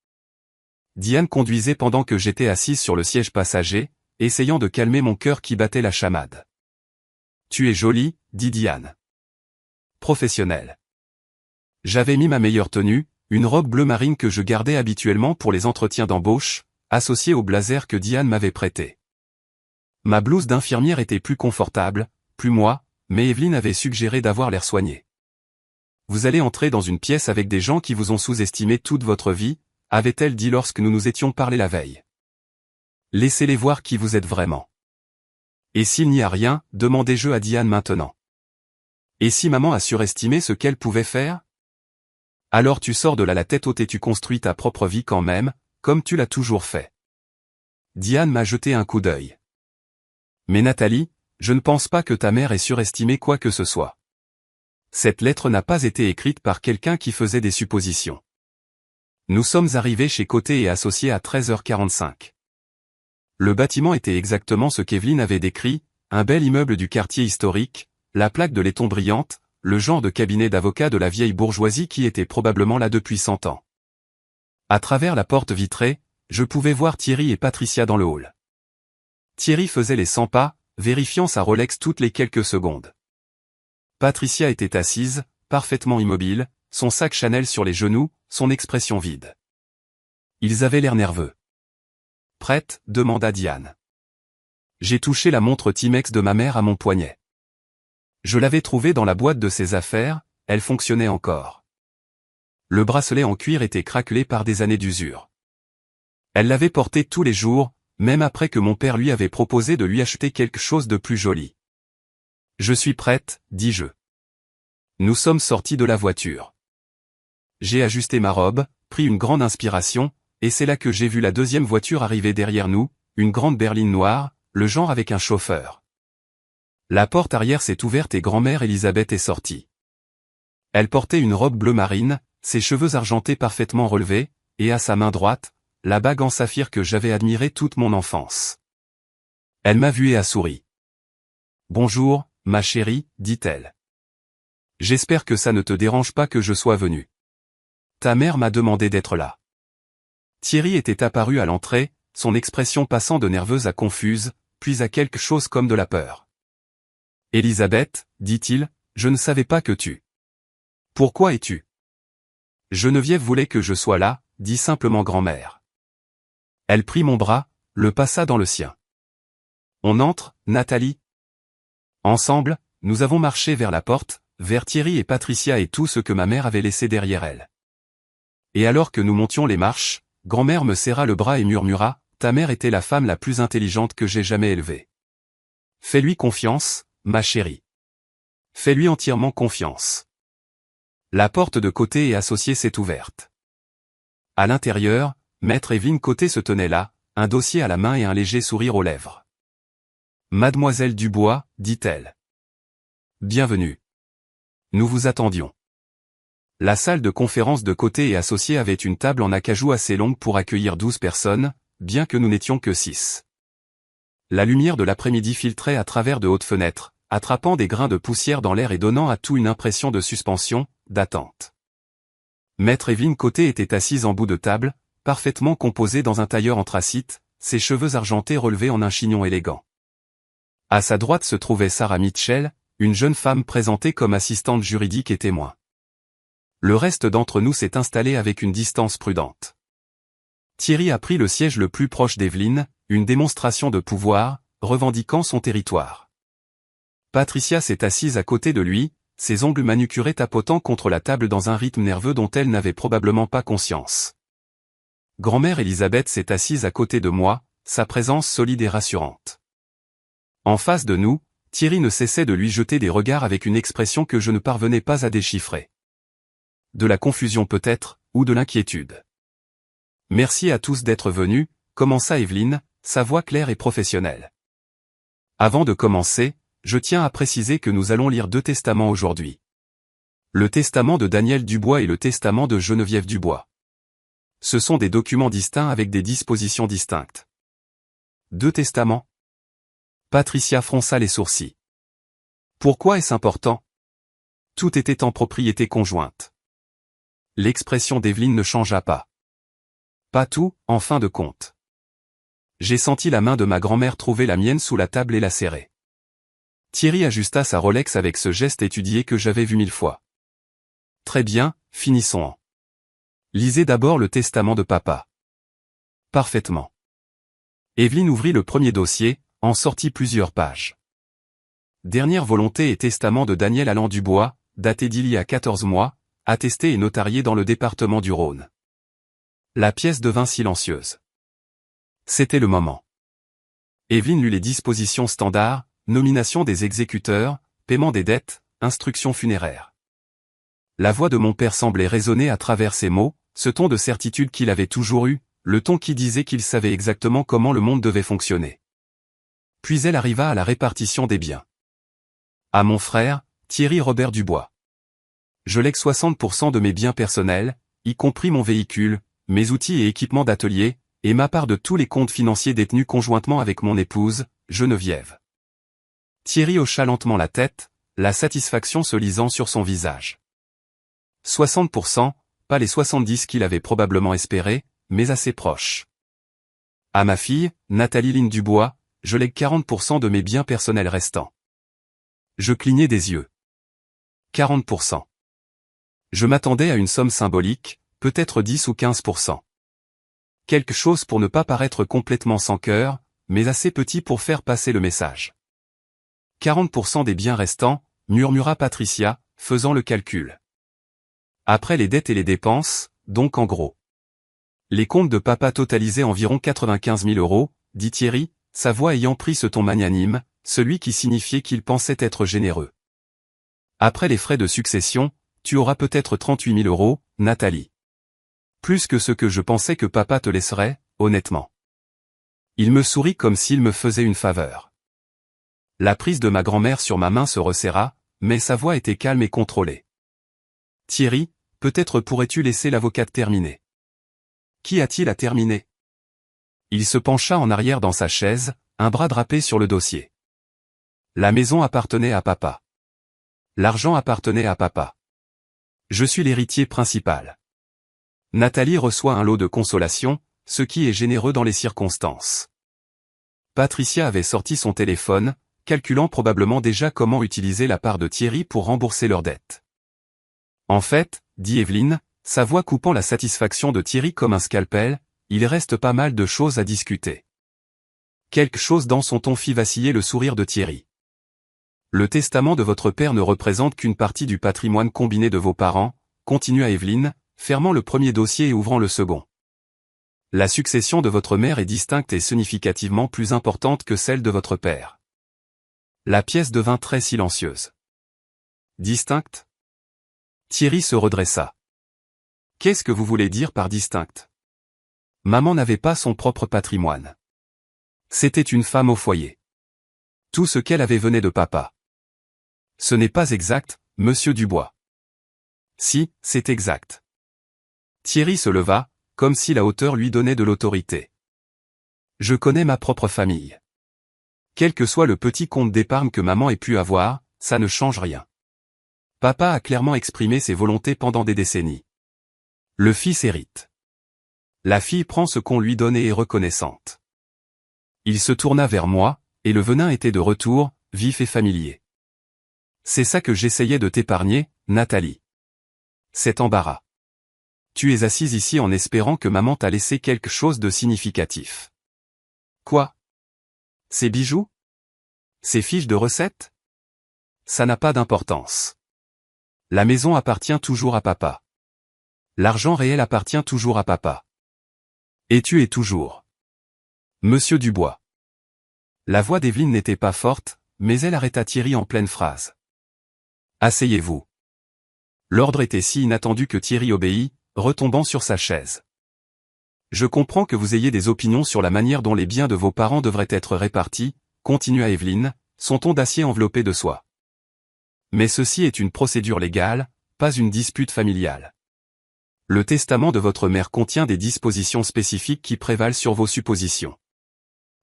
Diane conduisait pendant que j'étais assise sur le siège passager, essayant de calmer mon cœur qui battait la chamade. Tu es jolie, dit Diane. Professionnelle. J'avais mis ma meilleure tenue, une robe bleu marine que je gardais habituellement pour les entretiens d'embauche, associée au blazer que Diane m'avait prêté. Ma blouse d'infirmière était plus confortable, plus moi, mais Evelyne avait suggéré d'avoir l'air soigné. Vous allez entrer dans une pièce avec des gens qui vous ont sous-estimé toute votre vie, avait-elle dit lorsque nous nous étions parlé la veille. Laissez-les voir qui vous êtes vraiment. Et s'il n'y a rien, demandai-je à Diane maintenant. Et si maman a surestimé ce qu'elle pouvait faire? Alors tu sors de là la tête haute et tu construis ta propre vie quand même, comme tu l'as toujours fait. Diane m'a jeté un coup d'œil. Mais Nathalie, je ne pense pas que ta mère ait surestimé quoi que ce soit. Cette lettre n'a pas été écrite par quelqu'un qui faisait des suppositions. Nous sommes arrivés chez Côté et Associés à 13h45. Le bâtiment était exactement ce qu'Evelyne avait décrit, un bel immeuble du quartier historique, la plaque de laiton brillante, le genre de cabinet d'avocat de la vieille bourgeoisie qui était probablement là depuis 100 ans. À travers la porte vitrée, je pouvais voir Thierry et Patricia dans le hall. Thierry faisait les 100 pas, vérifiant sa Rolex toutes les quelques secondes. Patricia était assise, parfaitement immobile, son sac Chanel sur les genoux, son expression vide. Ils avaient l'air nerveux. « Prête ?» demanda Diane. J'ai touché la montre Timex de ma mère à mon poignet. Je l'avais trouvée dans la boîte de ses affaires, elle fonctionnait encore. Le bracelet en cuir était craquelé par des années d'usure. Elle l'avait porté tous les jours, même après que mon père lui avait proposé de lui acheter quelque chose de plus joli. Je suis prête, dis-je. Nous sommes sortis de la voiture. J'ai ajusté ma robe, pris une grande inspiration, et c'est là que j'ai vu la deuxième voiture arriver derrière nous, une grande berline noire, le genre avec un chauffeur. La porte arrière s'est ouverte et grand-mère Elisabeth est sortie. Elle portait une robe bleu marine, ses cheveux argentés parfaitement relevés, et à sa main droite, la bague en saphir que j'avais admirée toute mon enfance. Elle m'a vu et a souri. « Bonjour, ma chérie, dit-elle. J'espère que ça ne te dérange pas que je sois venu. Ta mère m'a demandé d'être là. » Thierry était apparu à l'entrée, son expression passant de nerveuse à confuse, puis à quelque chose comme de la peur. « Elisabeth, dit-il, je ne savais pas que tu... Pourquoi es-tu? Geneviève voulait que je sois là, dit simplement grand-mère. Elle prit mon bras, le passa dans le sien. On entre, Nathalie. Ensemble, nous avons marché vers la porte, vers Thierry et Patricia et tout ce que ma mère avait laissé derrière elle. Et alors que nous montions les marches, grand-mère me serra le bras et murmura, « Ta mère était la femme la plus intelligente que j'ai jamais élevée. Fais-lui confiance, ma chérie. Fais-lui entièrement confiance. » La porte de Côté et Associés s'est ouverte. À l'intérieur, Maître Evelyne Côté se tenait là, un dossier à la main et un léger sourire aux lèvres. « Mademoiselle Dubois, dit-elle. Bienvenue. Nous vous attendions. » La salle de conférence de Côté et Associés avait une table en acajou assez longue pour accueillir 12 personnes, bien que nous n'étions que 6. La lumière de l'après-midi filtrait à travers de hautes fenêtres, attrapant des grains de poussière dans l'air et donnant à tout une impression de suspension, d'attente. Maître Evelyne Côté était assise en bout de table, parfaitement composée dans un tailleur anthracite, ses cheveux argentés relevés en un chignon élégant. À sa droite se trouvait Sarah Mitchell, une jeune femme présentée comme assistante juridique et témoin. Le reste d'entre nous s'est installé avec une distance prudente. Thierry a pris le siège le plus proche d'Evelyne, une démonstration de pouvoir, revendiquant son territoire. Patricia s'est assise à côté de lui, ses ongles manucurés tapotant contre la table dans un rythme nerveux dont elle n'avait probablement pas conscience. Grand-mère Elisabeth s'est assise à côté de moi, sa présence solide et rassurante. En face de nous, Thierry ne cessait de lui jeter des regards avec une expression que je ne parvenais pas à déchiffrer. De la confusion peut-être, ou de l'inquiétude. Merci à tous d'être venus, commença Evelyne, sa voix claire et professionnelle. Avant de commencer, je tiens à préciser que nous allons lire 2 testaments aujourd'hui. Le testament de Daniel Dubois et le testament de Geneviève Dubois. Ce sont des documents distincts avec des dispositions distinctes. 2 testaments? Patricia fronça les sourcils. Pourquoi est-ce important? Tout était en propriété conjointe. L'expression d'Evelyne ne changea pas. Pas tout, en fin de compte. J'ai senti la main de ma grand-mère trouver la mienne sous la table et la serrer. Thierry ajusta sa Rolex avec ce geste étudié que j'avais vu 1000 fois. Très bien, finissons-en. Lisez d'abord le testament de papa. Parfaitement. Evelyne ouvrit le premier dossier, en sortit plusieurs pages. Dernière volonté et testament de Daniel Allan Dubois, daté d'il y a 14 mois, attesté et notarié dans le département du Rhône. La pièce devint silencieuse. C'était le moment. Evelyne lut les dispositions standards, nomination des exécuteurs, paiement des dettes, instruction funéraire. La voix de mon père semblait résonner à travers ces mots, ce ton de certitude qu'il avait toujours eu, le ton qui disait qu'il savait exactement comment le monde devait fonctionner. Puis elle arriva à la répartition des biens. À mon frère, Thierry Robert Dubois. Je lègue 60% de mes biens personnels, y compris mon véhicule, mes outils et équipements d'atelier, et ma part de tous les comptes financiers détenus conjointement avec mon épouse, Geneviève. Thierry hocha lentement la tête, la satisfaction se lisant sur son visage. 60%, pas les 70 qu'il avait probablement espéré, mais assez proches. À ma fille, Nathalie Line Dubois, je lègue 40% de mes biens personnels restants. Je clignai des yeux. 40%. Je m'attendais à une somme symbolique, peut-être 10 ou 15%. Quelque chose pour ne pas paraître complètement sans cœur, mais assez petit pour faire passer le message. 40% des biens restants, murmura Patricia, faisant le calcul. Après les dettes et les dépenses, donc en gros. Les comptes de papa totalisaient environ 95 000 €, dit Thierry, sa voix ayant pris ce ton magnanime, celui qui signifiait qu'il pensait être généreux. Après les frais de succession, tu auras peut-être 38 000 €, Nathalie. Plus que ce que je pensais que papa te laisserait, honnêtement. Il me sourit comme s'il me faisait une faveur. La prise de ma grand-mère sur ma main se resserra, mais sa voix était calme et contrôlée. Thierry, peut-être pourrais-tu laisser l'avocate terminer. Qui a-t-il à terminer? Il se pencha en arrière dans sa chaise, un bras drapé sur le dossier. La maison appartenait à papa. L'argent appartenait à papa. Je suis l'héritier principal. Nathalie reçoit un lot de consolation, ce qui est généreux dans les circonstances. Patricia avait sorti son téléphone, calculant probablement déjà comment utiliser la part de Thierry pour rembourser leurs dettes. En fait, dit Evelyne, sa voix coupant la satisfaction de Thierry comme un scalpel, il reste pas mal de choses à discuter. Quelque chose dans son ton fit vaciller le sourire de Thierry. Le testament de votre père ne représente qu'une partie du patrimoine combiné de vos parents, continua Evelyne, fermant le premier dossier et ouvrant le second. La succession de votre mère est distincte et significativement plus importante que celle de votre père. La pièce devint très silencieuse. Distincte? Thierry se redressa. Qu'est-ce que vous voulez dire par distincte? Maman n'avait pas son propre patrimoine. C'était une femme au foyer. Tout ce qu'elle avait venait de papa. Ce n'est pas exact, monsieur Dubois. Si, c'est exact. Thierry se leva, comme si la hauteur lui donnait de l'autorité. Je connais ma propre famille. Quel que soit le petit compte d'épargne que maman ait pu avoir, ça ne change rien. Papa a clairement exprimé ses volontés pendant des décennies. Le fils hérite. La fille prend ce qu'on lui donne et est reconnaissante. Il se tourna vers moi, et le venin était de retour, vif et familier. C'est ça que j'essayais de t'épargner, Nathalie. Cet embarras. Tu es assise ici en espérant que maman t'a laissé quelque chose de significatif. Quoi? Ces bijoux? Ces fiches de recettes? Ça n'a pas d'importance. La maison appartient toujours à papa. L'argent réel appartient toujours à papa. Et tu es toujours Monsieur Dubois. La voix d'Evelyne n'était pas forte, mais elle arrêta Thierry en pleine phrase. Asseyez-vous. L'ordre était si inattendu que Thierry obéit, retombant sur sa chaise. Je comprends que vous ayez des opinions sur la manière dont les biens de vos parents devraient être répartis, continua Evelyne, son ton d'acier enveloppé de soie. Mais ceci est une procédure légale, pas une dispute familiale. Le testament de votre mère contient des dispositions spécifiques qui prévalent sur vos suppositions.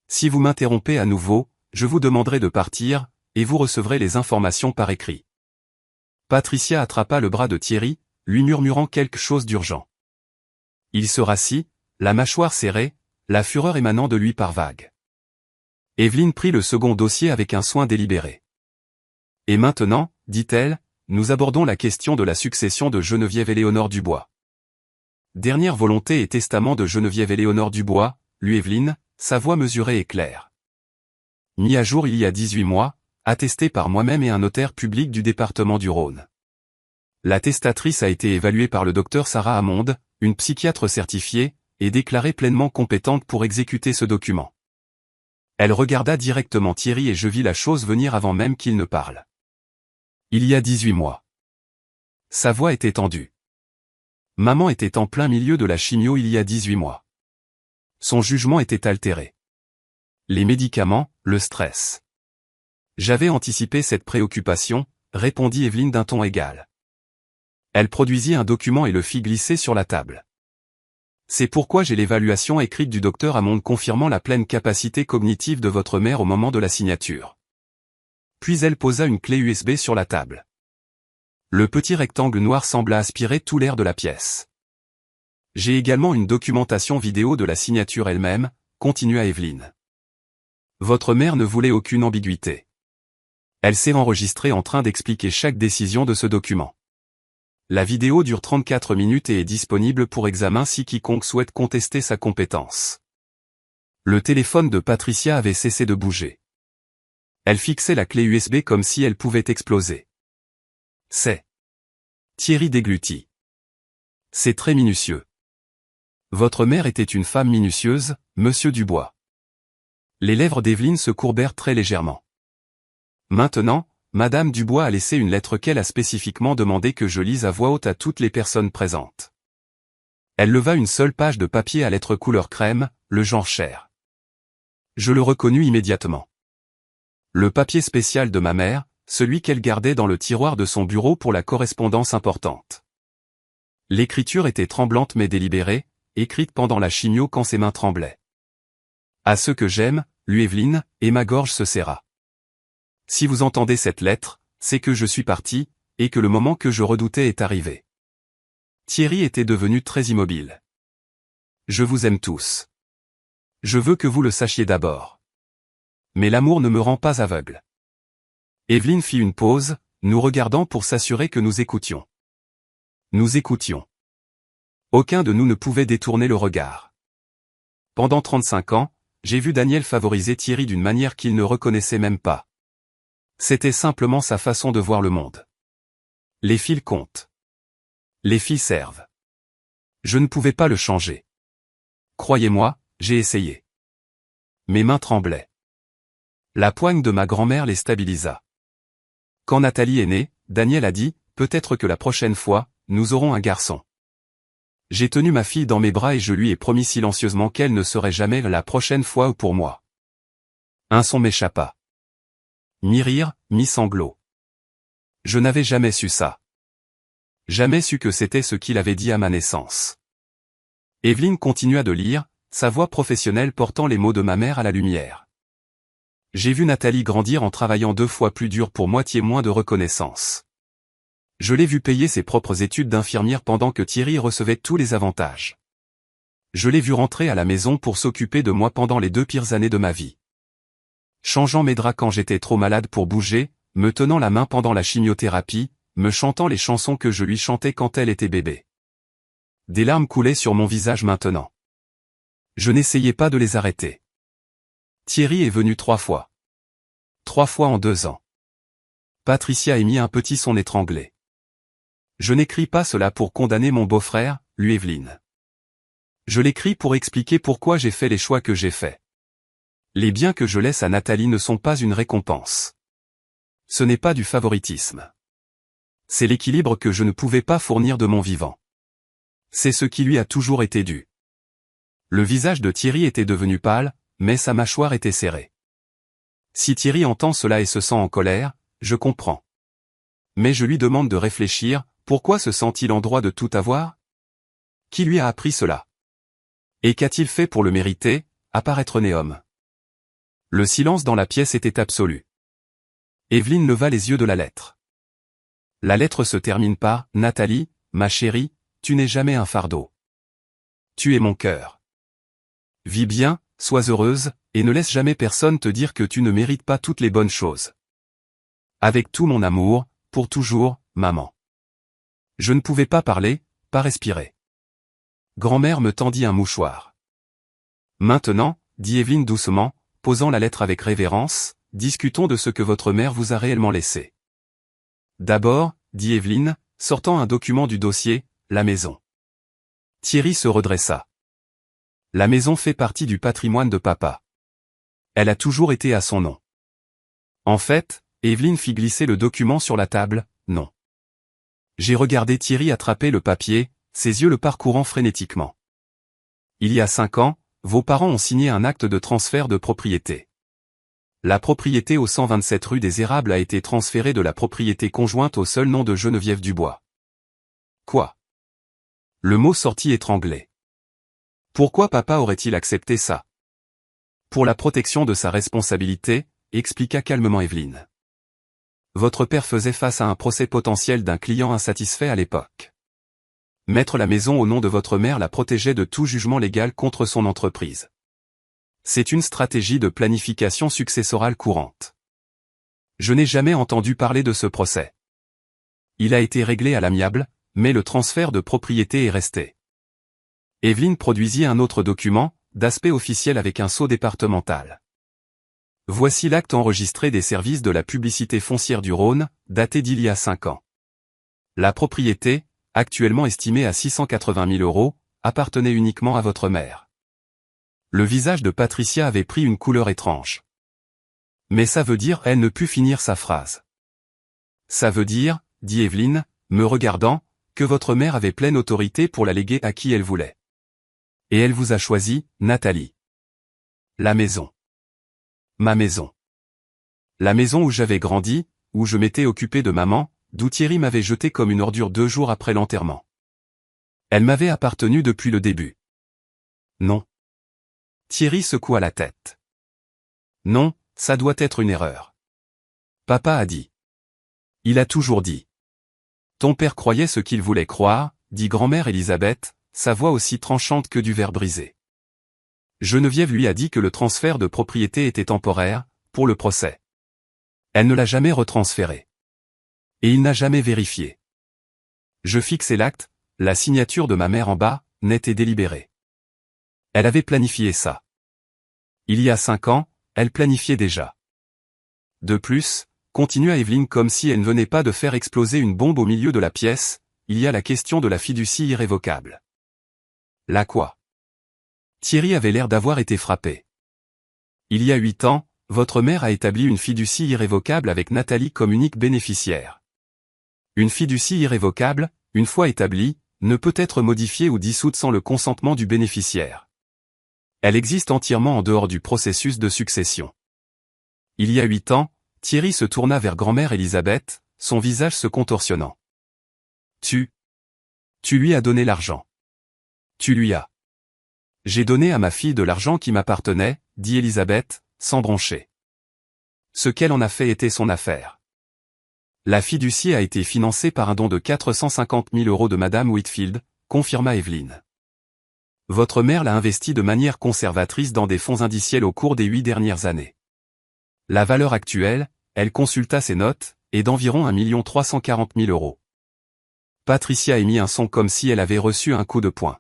Si vous m'interrompez à nouveau, je vous demanderai de partir, et vous recevrez les informations par écrit. Patricia attrapa le bras de Thierry, lui murmurant quelque chose d'urgent. Il se rassit, la mâchoire serrée, la fureur émanant de lui par vagues. Evelyne prit le second dossier avec un soin délibéré. Et maintenant, dit-elle, nous abordons la question de la succession de Geneviève-Éléonore Dubois. Dernière volonté et testament de Geneviève-Éléonore Dubois, lut Evelyne, sa voix mesurée et claire. Mis à jour il y a 18 mois, attesté par moi-même et un notaire public du département du Rhône. La testatrice a été évaluée par le docteur Sarah Hamonde, une psychiatre certifiée, et déclarée pleinement compétente pour exécuter ce document. Elle regarda directement Thierry et je vis la chose venir avant même qu'il ne parle. Il y a 18 mois. Sa voix était tendue. Maman était en plein milieu de la chimio il y a 18 mois. Son jugement était altéré. Les médicaments, le stress. J'avais anticipé cette préoccupation, répondit Evelyne d'un ton égal. Elle produisit un document et le fit glisser sur la table. C'est pourquoi j'ai l'évaluation écrite du docteur Hamonde confirmant la pleine capacité cognitive de votre mère au moment de la signature. Puis elle posa une clé USB sur la table. Le petit rectangle noir sembla aspirer tout l'air de la pièce. J'ai également une documentation vidéo de la signature elle-même, continua Evelyne. Votre mère ne voulait aucune ambiguïté. Elle s'est enregistrée en train d'expliquer chaque décision de ce document. La vidéo dure 34 minutes et est disponible pour examen si quiconque souhaite contester sa compétence. Le téléphone de Patricia avait cessé de bouger. Elle fixait la clé USB comme si elle pouvait exploser. C'est. Thierry déglutit. C'est très minutieux. Votre mère était une femme minutieuse, Monsieur Dubois. Les lèvres d'Evelyne se courbèrent très légèrement. Maintenant, Madame Dubois a laissé une lettre qu'elle a spécifiquement demandé que je lise à voix haute à toutes les personnes présentes. Elle leva une seule page de papier à lettres couleur crème, le genre chair. Je le reconnus immédiatement. Le papier spécial de ma mère, celui qu'elle gardait dans le tiroir de son bureau pour la correspondance importante. L'écriture était tremblante mais délibérée, écrite pendant la chimio quand ses mains tremblaient. À ceux que j'aime, lut Evelyne, et ma gorge se serra. Si vous entendez cette lettre, c'est que je suis parti, et que le moment que je redoutais est arrivé. Thierry était devenu très immobile. Je vous aime tous. Je veux que vous le sachiez d'abord. Mais l'amour ne me rend pas aveugle. Evelyne fit une pause, nous regardant pour s'assurer que nous écoutions. Nous écoutions. Aucun de nous ne pouvait détourner le regard. Pendant 35 ans, j'ai vu Daniel favoriser Thierry d'une manière qu'il ne reconnaissait même pas. C'était simplement sa façon de voir le monde. Les fils comptent. Les filles servent. Je ne pouvais pas le changer. Croyez-moi, j'ai essayé. Mes mains tremblaient. La poigne de ma grand-mère les stabilisa. Quand Nathalie est née, Daniel a dit, peut-être que la prochaine fois, nous aurons un garçon. J'ai tenu ma fille dans mes bras et je lui ai promis silencieusement qu'elle ne serait jamais la prochaine fois pour moi. Un son m'échappa. Mi-rire, mi-sanglot. Je n'avais jamais su ça. Jamais su que c'était ce qu'il avait dit à ma naissance. Evelyne continua de lire, sa voix professionnelle portant les mots de ma mère à la lumière. J'ai vu Nathalie grandir en travaillant 2 fois plus dur pour moitié moins de reconnaissance. Je l'ai vu payer ses propres études d'infirmière pendant que Thierry recevait tous les avantages. Je l'ai vu rentrer à la maison pour s'occuper de moi pendant les 2 pires années de ma vie. Changeant mes draps quand j'étais trop malade pour bouger, me tenant la main pendant la chimiothérapie, me chantant les chansons que je lui chantais quand elle était bébé. Des larmes coulaient sur mon visage maintenant. Je n'essayais pas de les arrêter. Thierry est venu 3 fois. 3 fois en 2 ans. Patricia émit un petit son étranglé. Je n'écris pas cela pour condamner mon beau-frère, lui Evelyne. Je l'écris pour expliquer pourquoi j'ai fait les choix que j'ai faits. Les biens que je laisse à Nathalie ne sont pas une récompense. Ce n'est pas du favoritisme. C'est l'équilibre que je ne pouvais pas fournir de mon vivant. C'est ce qui lui a toujours été dû. Le visage de Thierry était devenu pâle, mais sa mâchoire était serrée. Si Thierry entend cela et se sent en colère, je comprends. Mais je lui demande de réfléchir, pourquoi se sent-il en droit de tout avoir? Qui lui a appris cela? Et qu'a-t-il fait pour le mériter, à part être né homme? Le silence dans la pièce était absolu. Evelyne leva les yeux de la lettre. La lettre se termine par « Nathalie, ma chérie, tu n'es jamais un fardeau. Tu es mon cœur. Vis bien, sois heureuse, et ne laisse jamais personne te dire que tu ne mérites pas toutes les bonnes choses. Avec tout mon amour, pour toujours, maman. » Je ne pouvais pas parler, pas respirer. Grand-mère me tendit un mouchoir. Maintenant, dit Evelyne doucement, posant la lettre avec révérence, discutons de ce que votre mère vous a réellement laissé. D'abord, dit Evelyne, sortant un document du dossier, la maison. Thierry se redressa. La maison fait partie du patrimoine de papa. Elle a toujours été à son nom. En fait, Evelyne fit glisser le document sur la table, non. J'ai regardé Thierry attraper le papier, ses yeux le parcourant frénétiquement. Il y a 5 ans, vos parents ont signé un acte de transfert de propriété. La propriété au 127 rue des Érables a été transférée de la propriété conjointe au seul nom de Geneviève Dubois. Quoi? Le mot sortit étranglé. Pourquoi papa aurait-il accepté ça? Pour la protection de sa responsabilité, expliqua calmement Evelyne. Votre père faisait face à un procès potentiel d'un client insatisfait à l'époque. Mettre la maison au nom de votre mère la protégeait de tout jugement légal contre son entreprise. C'est une stratégie de planification successorale courante. Je n'ai jamais entendu parler de ce procès. Il a été réglé à l'amiable, mais le transfert de propriété est resté. Evelyne produisit un autre document, d'aspect officiel avec un sceau départemental. Voici l'acte enregistré des services de la publicité foncière du Rhône, daté d'il y a 5 ans. La propriété, actuellement estimée à 680 000 €, appartenait uniquement à votre mère. Le visage de Patricia avait pris une couleur étrange. Mais ça veut dire, elle ne put finir sa phrase. Ça veut dire, dit Evelyne, me regardant, que votre mère avait pleine autorité pour la léguer à qui elle voulait. Et elle vous a choisi, Nathalie. La maison. Ma maison. La maison où j'avais grandi, où je m'étais occupé de maman, d'où Thierry m'avait jeté comme une ordure 2 jours après l'enterrement. Elle m'avait appartenu depuis le début. Non. Thierry secoua la tête. Non, ça doit être une erreur. Papa a dit. Il a toujours dit. Ton père croyait ce qu'il voulait croire, dit grand-mère Elisabeth, sa voix aussi tranchante que du verre brisé. Geneviève lui a dit que le transfert de propriété était temporaire, pour le procès. Elle ne l'a jamais retransféré. Et il n'a jamais vérifié. Je fixai l'acte, la signature de ma mère en bas, nette et délibérée. Elle avait planifié ça. Il y a 5 ans, elle planifiait déjà. De plus, continua Evelyne comme si elle ne venait pas de faire exploser une bombe au milieu de la pièce, il y a la question de la fiducie irrévocable. La quoi? Thierry avait l'air d'avoir été frappé. Il y a 8 ans, votre mère a établi une fiducie irrévocable avec Nathalie comme unique bénéficiaire. Une fiducie irrévocable, une fois établie, ne peut être modifiée ou dissoute sans le consentement du bénéficiaire. Elle existe entièrement en dehors du processus de succession. Il y a 8 ans, Thierry se tourna vers grand-mère Elisabeth, son visage se contorsionnant. Tu lui as donné l'argent. Tu lui as. J'ai donné à ma fille de l'argent qui m'appartenait, dit Elisabeth, sans broncher. Ce qu'elle en a fait était son affaire. La fiducie a été financée par un don de 450 000 € de Madame Whitfield, confirma Evelyne. Votre mère l'a investi de manière conservatrice dans des fonds indiciels au cours des 8 dernières années. La valeur actuelle, elle consulta ses notes, est d'environ 1 340 000 €. Patricia émit un son comme si elle avait reçu un coup de poing.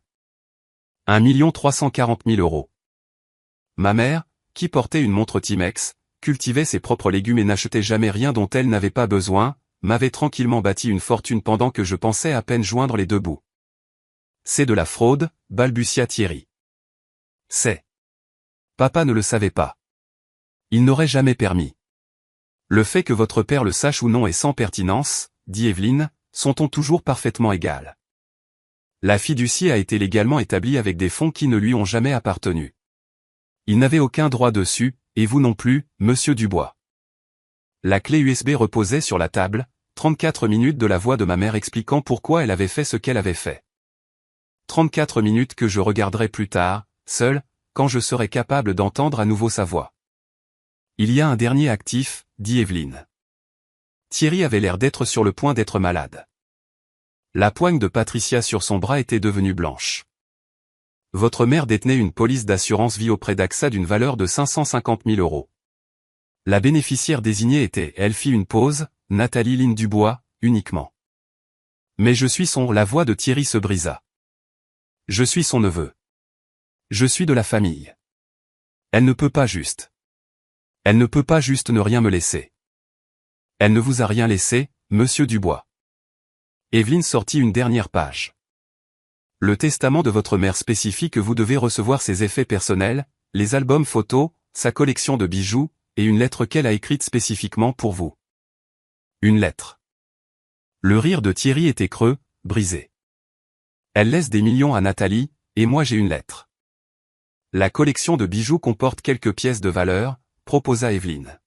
1 340 000 €. Ma mère, qui portait une montre Timex, cultivait ses propres légumes et n'achetait jamais rien dont elle n'avait pas besoin, m'avait tranquillement bâti une fortune pendant que je pensais à peine joindre les deux bouts. C'est de la fraude, balbutia Thierry. C'est. Papa ne le savait pas. Il n'aurait jamais permis. Le fait que votre père le sache ou non est sans pertinence, dit Evelyne, sont-on toujours parfaitement égales. La fiducie a été légalement établie avec des fonds qui ne lui ont jamais appartenu. Il n'avait aucun droit dessus, et vous non plus, monsieur Dubois. La clé USB reposait sur la table, 34 minutes de la voix de ma mère expliquant pourquoi elle avait fait ce qu'elle avait fait. 34 minutes que je regarderai plus tard, seul, quand je serai capable d'entendre à nouveau sa voix. Il y a un dernier actif, dit Evelyne. Thierry avait l'air d'être sur le point d'être malade. La poigne de Patricia sur son bras était devenue blanche. Votre mère détenait une police d'assurance vie auprès d'AXA d'une valeur de 550 000 €. La bénéficiaire désignée était, elle fit une pause, Nathalie Line Dubois, uniquement. Mais je suis la voix de Thierry se brisa. Je suis son neveu. Je suis de la famille. Elle ne peut pas juste. Elle ne peut pas juste ne rien me laisser. Elle ne vous a rien laissé, monsieur Dubois. Evelyne sortit une dernière page. Le testament de votre mère spécifie que vous devez recevoir ses effets personnels, les albums photos, sa collection de bijoux, et une lettre qu'elle a écrite spécifiquement pour vous. Une lettre. Le rire de Thierry était creux, brisé. Elle laisse des millions à Nathalie, et moi j'ai une lettre. La collection de bijoux comporte quelques pièces de valeur, proposa Evelyne.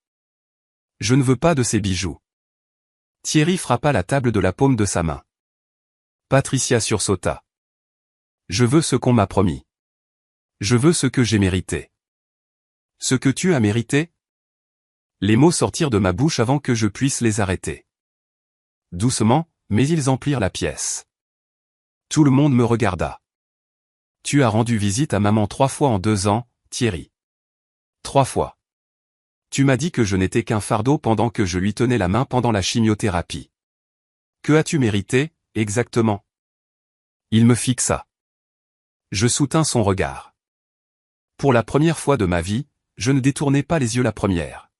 Je ne veux pas de ces bijoux. Thierry frappa la table de la paume de sa main. Patricia sursauta. Je veux ce qu'on m'a promis. Je veux ce que j'ai mérité. Ce que tu as mérité? Les mots sortirent de ma bouche avant que je puisse les arrêter. Doucement, mais ils emplirent la pièce. Tout le monde me regarda. Tu as rendu visite à maman 3 fois en 2 ans, Thierry. 3 fois. Tu m'as dit que je n'étais qu'un fardeau pendant que je lui tenais la main pendant la chimiothérapie. Que as-tu mérité, exactement? Il me fixa. Je soutins son regard. Pour la première fois de ma vie, je ne détournai pas les yeux la première.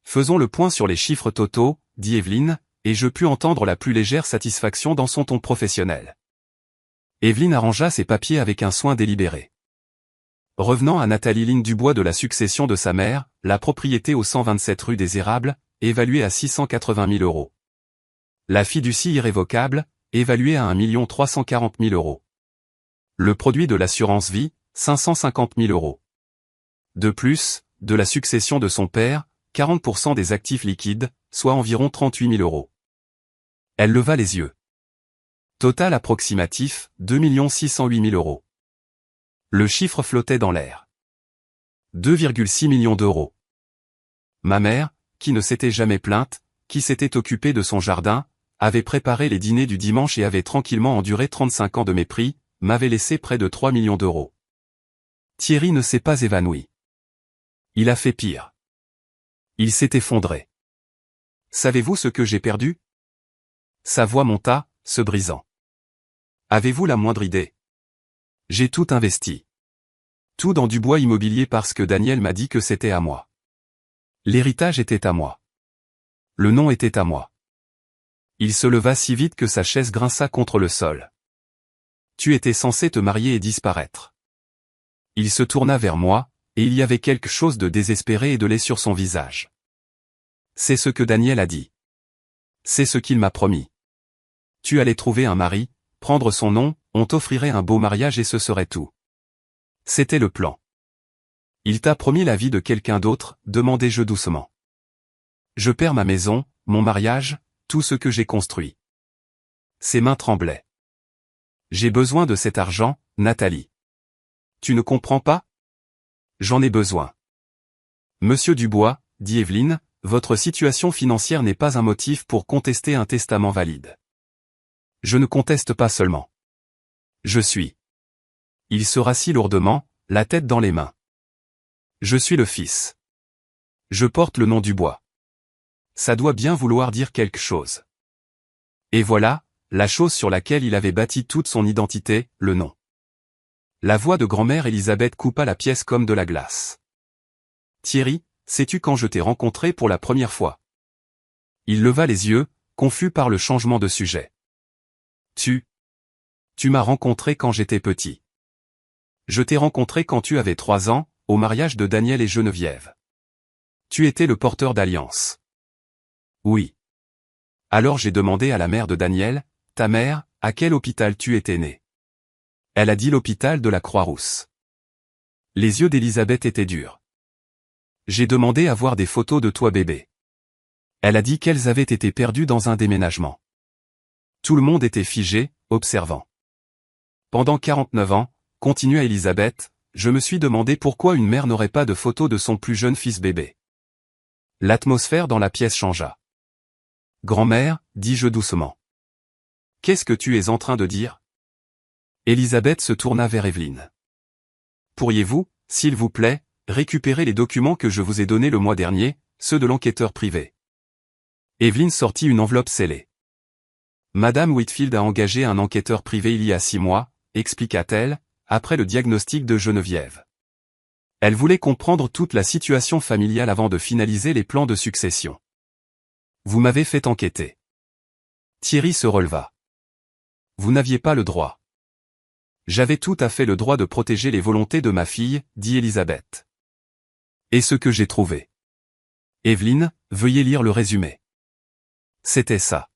Faisons le point sur les chiffres totaux, dit Evelyne, et je pus entendre la plus légère satisfaction dans son ton professionnel. Evelyne arrangea ses papiers avec un soin délibéré. Revenant à Nathalie Line Dubois de la succession de sa mère, la propriété au 127 rue des Érables, évaluée à 680 000 €. La fiducie irrévocable, évaluée à 1 340 000 €. Le produit de l'assurance vie, 550 000 €. De plus, de la succession de son père, 40% des actifs liquides, soit environ 38 000 €. Elle leva les yeux. Total approximatif, 2 608 000 €. Le chiffre flottait dans l'air. 2,6 millions d'euros. Ma mère, qui ne s'était jamais plainte, qui s'était occupée de son jardin, avait préparé les dîners du dimanche et avait tranquillement enduré 35 ans de mépris, m'avait laissé près de 3 millions d'euros. Thierry ne s'est pas évanoui. Il a fait pire. Il s'est effondré. Savez-vous ce que j'ai perdu? Sa voix monta, se brisant. Avez-vous la moindre idée? J'ai tout investi. Tout dans du bois immobilier parce que Daniel m'a dit que c'était à moi. L'héritage était à moi. Le nom était à moi. Il se leva si vite que sa chaise grinça contre le sol. Tu étais censé te marier et disparaître. Il se tourna vers moi, et il y avait quelque chose de désespéré et de laid sur son visage. C'est ce que Daniel a dit. C'est ce qu'il m'a promis. Tu allais trouver un mari, prendre son nom, on t'offrirait un beau mariage et ce serait tout. C'était le plan. Il t'a promis la vie de quelqu'un d'autre, demandai-je doucement. Je perds ma maison, mon mariage, tout ce que j'ai construit. Ses mains tremblaient. J'ai besoin de cet argent, Nathalie. Tu ne comprends pas? J'en ai besoin. Monsieur Dubois, dit Evelyne, votre situation financière n'est pas un motif pour contester un testament valide. Je ne conteste pas seulement. Je suis Il se rassit lourdement, la tête dans les mains. Je suis le fils. Je porte le nom Dubois. Ça doit bien vouloir dire quelque chose. Et voilà, la chose sur laquelle il avait bâti toute son identité, le nom. La voix de grand-mère Elisabeth coupa la pièce comme de la glace. Thierry, sais-tu quand je t'ai rencontré pour la première fois? Il leva les yeux, confus par le changement de sujet. Tu m'as rencontré quand j'étais petit. Je t'ai rencontré quand tu avais 3 ans, au mariage de Daniel et Geneviève. Tu étais le porteur d'alliance. Oui. Alors j'ai demandé à la mère de Daniel, ta mère, à quel hôpital tu étais né. Elle a dit l'hôpital de la Croix-Rousse. Les yeux d'Elisabeth étaient durs. J'ai demandé à voir des photos de toi bébé. Elle a dit qu'elles avaient été perdues dans un déménagement. Tout le monde était figé, observant. Pendant 49 ans, continua Elisabeth, je me suis demandé pourquoi une mère n'aurait pas de photos de son plus jeune fils bébé. L'atmosphère dans la pièce changea. Grand-mère, dis-je doucement. Qu'est-ce que tu es en train de dire? Elisabeth se tourna vers Evelyne. Pourriez-vous, s'il vous plaît, récupérer les documents que je vous ai donnés le mois dernier, ceux de l'enquêteur privé? Evelyne sortit une enveloppe scellée. Madame Whitfield a engagé un enquêteur privé il y a 6 mois, expliqua-t-elle, après le diagnostic de Geneviève. Elle voulait comprendre toute la situation familiale avant de finaliser les plans de succession. Vous m'avez fait enquêter. Thierry se releva. Vous n'aviez pas le droit. J'avais tout à fait le droit de protéger les volontés de ma fille, dit Elisabeth. Et ce que j'ai trouvé. Evelyne, veuillez lire le résumé. C'était ça.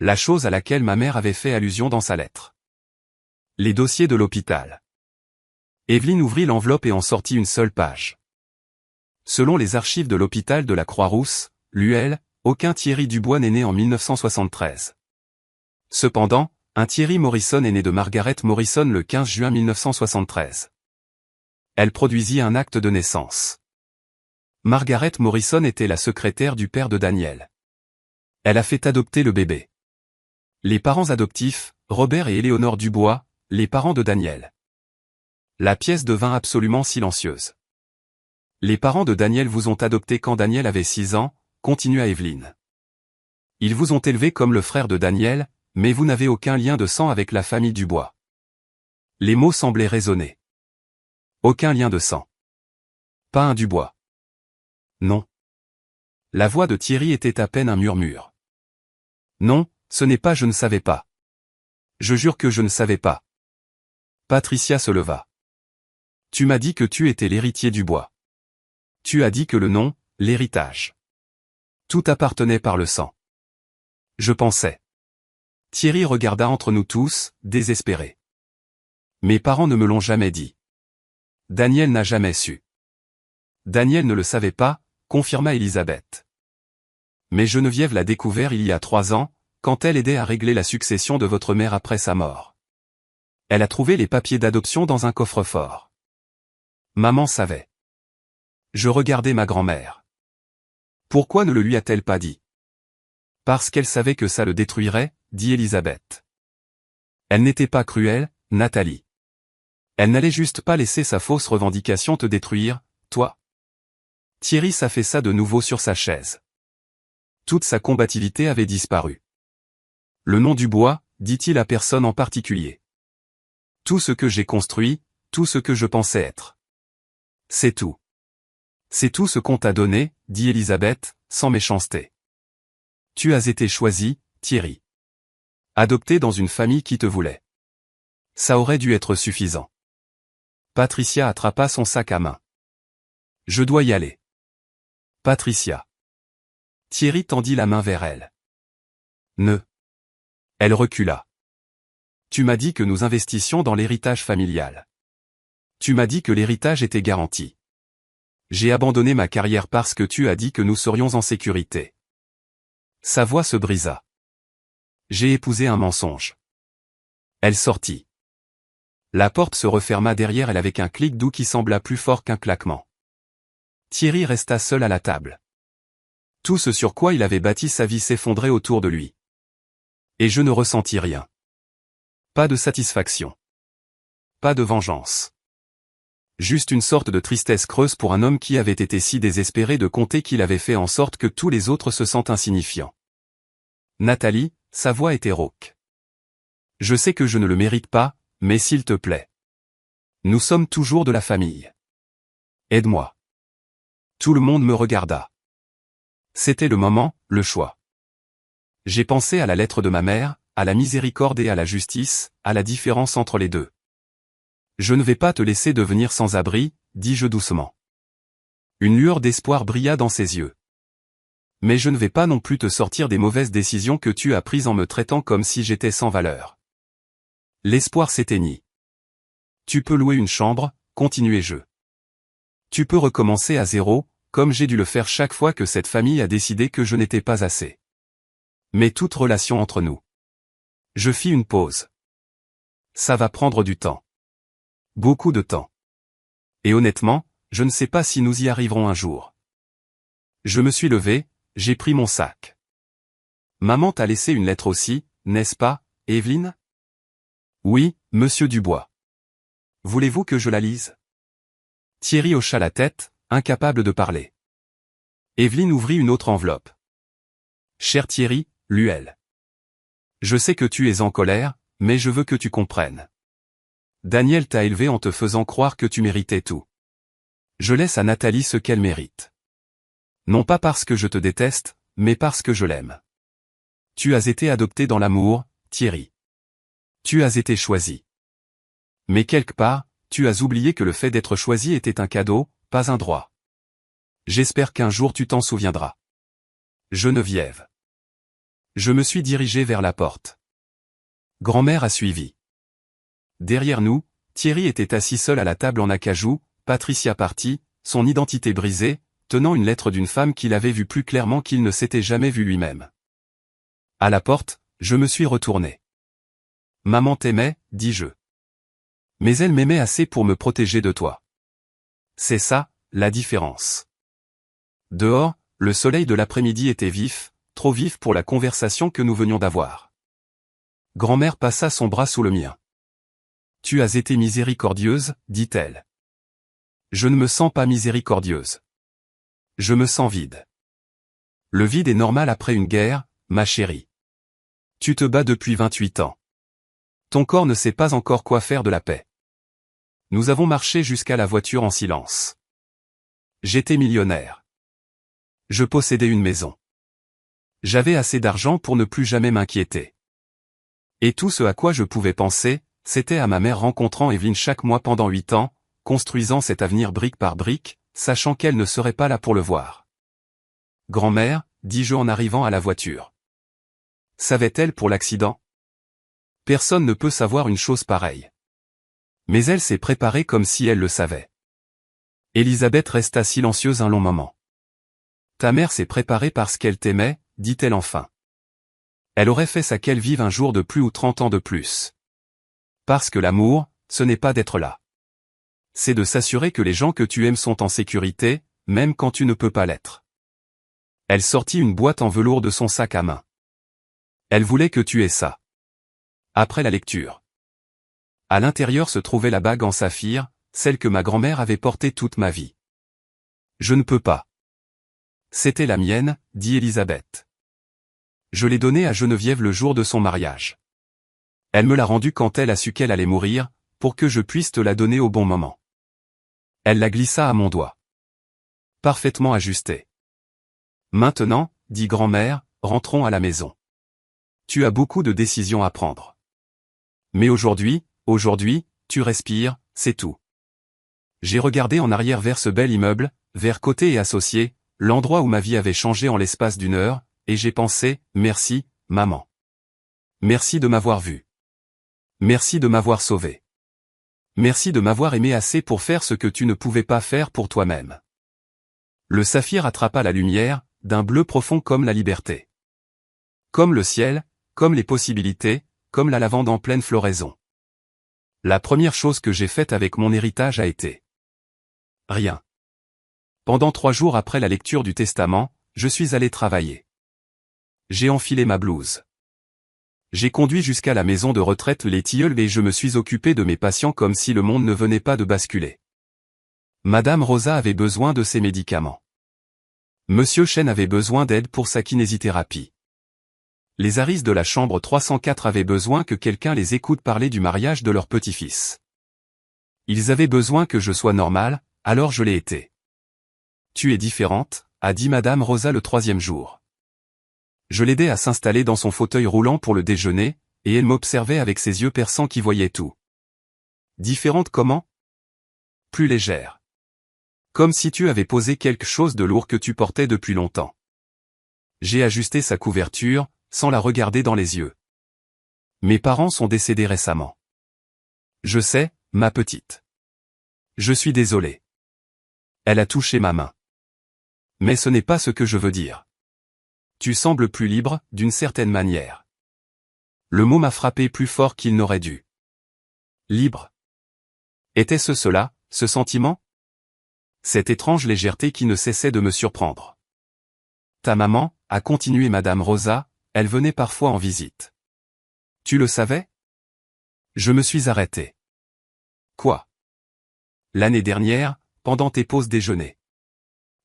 La chose à laquelle ma mère avait fait allusion dans sa lettre. Les dossiers de l'hôpital. Evelyne ouvrit l'enveloppe et en sortit une seule page. Selon les archives de l'hôpital de la Croix-Rousse, l'UL, aucun Thierry Dubois n'est né en 1973. Cependant, un Thierry Morrison est né de Margaret Morrison le 15 juin 1973. Elle produisit un acte de naissance. Margaret Morrison était la secrétaire du père de Daniel. Elle a fait adopter le bébé. Les parents adoptifs, Robert et Éléonore Dubois, les parents de Daniel. La pièce devint absolument silencieuse. Les parents de Daniel vous ont adopté quand Daniel avait 6 ans, continua Evelyne. Ils vous ont élevé comme le frère de Daniel, mais vous n'avez aucun lien de sang avec la famille Dubois. Les mots semblaient résonner. Aucun lien de sang. Pas un Dubois. Non. La voix de Thierry était à peine un murmure. Non, ce n'est pas je ne savais pas. Je jure que je ne savais pas. Patricia se leva. Tu m'as dit que tu étais l'héritier Dubois. Tu as dit que le nom, l'héritage. Tout appartenait par le sang. Je pensais. Thierry regarda entre nous tous, désespéré. Mes parents ne me l'ont jamais dit. Daniel n'a jamais su. Daniel ne le savait pas, confirma Elisabeth. Mais Geneviève l'a découvert il y a 3 ans, quand elle aidait à régler la succession de votre mère après sa mort. Elle a trouvé les papiers d'adoption dans un coffre-fort. Maman savait. Je regardais ma grand-mère. Pourquoi ne le lui a-t-elle pas dit? Parce qu'elle savait que ça le détruirait, dit Elisabeth. Elle n'était pas cruelle, Nathalie. Elle n'allait juste pas laisser sa fausse revendication te détruire, toi. Thierry s'affaissa de nouveau sur sa chaise. Toute sa combativité avait disparu. Le nom Dubois, dit-il à personne en particulier. Tout ce que j'ai construit, tout ce que je pensais être. C'est tout. C'est tout ce qu'on t'a donné, dit Elisabeth, sans méchanceté. Tu as été choisi, Thierry. Adopté dans une famille qui te voulait. Ça aurait dû être suffisant. Patricia attrapa son sac à main. Je dois y aller. Patricia. Thierry tendit la main vers elle. Ne. Elle recula. Tu m'as dit que nous investissions dans l'héritage familial. Tu m'as dit que l'héritage était garanti. J'ai abandonné ma carrière parce que tu as dit que nous serions en sécurité. Sa voix se brisa. J'ai épousé un mensonge. Elle sortit. La porte se referma derrière elle avec un clic doux qui sembla plus fort qu'un claquement. Thierry resta seul à la table. Tout ce sur quoi il avait bâti sa vie s'effondrait autour de lui. Et je ne ressentis rien. Pas de satisfaction. pas de vengeance. Juste une sorte de tristesse creuse pour un homme qui avait été si désespéré de compter qu'il avait fait en sorte que tous les autres se sentent insignifiants. Nathalie, sa voix était rauque. Je sais que je ne le mérite pas, mais s'il te plaît. Nous sommes toujours de la famille. Aide-moi. Tout le monde me regarda. C'était le moment, le choix. J'ai pensé à la lettre de ma mère, à la miséricorde et à la justice, à la différence entre les deux. Je ne vais pas te laisser devenir sans abri, dis-je doucement. Une lueur d'espoir brilla dans ses yeux. Mais je ne vais pas non plus te sortir des mauvaises décisions que tu as prises en me traitant comme si j'étais sans valeur. L'espoir s'éteignit. Tu peux louer une chambre, continuai-je. Tu peux recommencer à zéro, comme j'ai dû le faire chaque fois que cette famille a décidé que je n'étais pas assez. Mais toute relation entre nous. Je fis une pause. Ça va prendre du temps. Beaucoup de temps. Et honnêtement, je ne sais pas si nous y arriverons un jour. Je me suis levé, j'ai pris mon sac. Maman t'a laissé une lettre aussi, n'est-ce pas, Evelyne? Oui, monsieur Dubois. Voulez-vous que je la lise? Thierry hocha la tête, incapable de parler. Evelyne ouvrit une autre enveloppe. Cher Thierry, lut-elle. Je sais que tu es en colère, mais je veux que tu comprennes. Daniel t'a élevé en te faisant croire que tu méritais tout. Je laisse à Nathalie ce qu'elle mérite. Non pas parce que je te déteste, mais parce que je l'aime. Tu as été adopté dans l'amour, Thierry. Tu as été choisi. Mais quelque part, tu as oublié que le fait d'être choisi était un cadeau, pas un droit. J'espère qu'un jour tu t'en souviendras. Geneviève. Je me suis dirigé vers la porte. Grand-mère a suivi. Derrière nous, Thierry était assis seul à la table en acajou, Patricia partie, son identité brisée, tenant une lettre d'une femme qu'il avait vue plus clairement qu'il ne s'était jamais vu lui-même. À la porte, je me suis retourné. Maman t'aimait, dis-je. Mais elle m'aimait assez pour me protéger de toi. C'est ça, la différence. Dehors, le soleil de l'après-midi était vif, trop vif pour la conversation que nous venions d'avoir. Grand-mère passa son bras sous le mien. Tu as été miséricordieuse, dit-elle. Je ne me sens pas miséricordieuse. Je me sens vide. Le vide est normal après une guerre, ma chérie. Tu te bats depuis 28 ans. Ton corps ne sait pas encore quoi faire de la paix. Nous avons marché jusqu'à la voiture en silence. J'étais millionnaire. Je possédais une maison. J'avais assez d'argent pour ne plus jamais m'inquiéter. Et tout ce à quoi je pouvais penser, c'était à ma mère rencontrant Evelyne chaque mois pendant 8 ans, construisant cet avenir brique par brique, sachant qu'elle ne serait pas là pour le voir. Grand-mère, dis-je en arrivant à la voiture. Savait-elle pour l'accident? Personne ne peut savoir une chose pareille. Mais elle s'est préparée comme si elle le savait. Élisabeth resta silencieuse un long moment. Ta mère s'est préparée parce qu'elle t'aimait, dit-elle enfin. Elle aurait fait ça qu'elle vive un jour de plus ou 30 ans de plus. Parce que l'amour, ce n'est pas d'être là. C'est de s'assurer que les gens que tu aimes sont en sécurité, même quand tu ne peux pas l'être. Elle sortit une boîte en velours de son sac à main. Elle voulait que tu aies ça. Après la lecture. À l'intérieur se trouvait la bague en saphir, celle que ma grand-mère avait portée toute ma vie. Je ne peux pas. C'était la mienne, dit Élisabeth. Je l'ai donnée à Geneviève le jour de son mariage. Elle me l'a rendue quand elle a su qu'elle allait mourir, pour que je puisse te la donner au bon moment. Elle la glissa à mon doigt. Parfaitement ajustée. Maintenant, dit grand-mère, rentrons à la maison. Tu as beaucoup de décisions à prendre. Mais aujourd'hui, tu respires, c'est tout. J'ai regardé en arrière vers ce bel immeuble, vers Côté et Associés, l'endroit où ma vie avait changé en l'espace d'une heure, et j'ai pensé, merci, maman. Merci de m'avoir vu. Merci de m'avoir sauvé. Merci de m'avoir aimé assez pour faire ce que tu ne pouvais pas faire pour toi-même. Le saphir attrapa la lumière, d'un bleu profond comme la liberté. Comme le ciel, comme les possibilités, comme la lavande en pleine floraison. La première chose que j'ai faite avec mon héritage a été rien. Pendant 3 jours après la lecture du testament, je suis allé travailler. J'ai enfilé ma blouse. J'ai conduit jusqu'à la maison de retraite Les Tilleuls et je me suis occupé de mes patients comme si le monde ne venait pas de basculer. Madame Rosa avait besoin de ses médicaments. Monsieur Chen avait besoin d'aide pour sa kinésithérapie. Les Harris de la chambre 304 avaient besoin que quelqu'un les écoute parler du mariage de leur petit-fils. Ils avaient besoin que je sois normal, alors je l'ai été. Tu es différente, a dit Madame Rosa le 3e jour. Je l'aidais à s'installer dans son fauteuil roulant pour le déjeuner, et elle m'observait avec ses yeux perçants qui voyaient tout. Différente comment? Plus légère. Comme si tu avais posé quelque chose de lourd que tu portais depuis longtemps. J'ai ajusté sa couverture, sans la regarder dans les yeux. Mes parents sont décédés récemment. Je sais, ma petite. Je suis désolé. Elle a touché ma main. Mais ce n'est pas ce que je veux dire. Tu sembles plus libre, d'une certaine manière. Le mot m'a frappé plus fort qu'il n'aurait dû. Libre. Était-ce cela, ce sentiment? Cette étrange légèreté qui ne cessait de me surprendre. Ta maman, a continué Madame Rosa, elle venait parfois en visite. Tu le savais? Je me suis arrêté. Quoi? L'année dernière, pendant tes pauses déjeuner.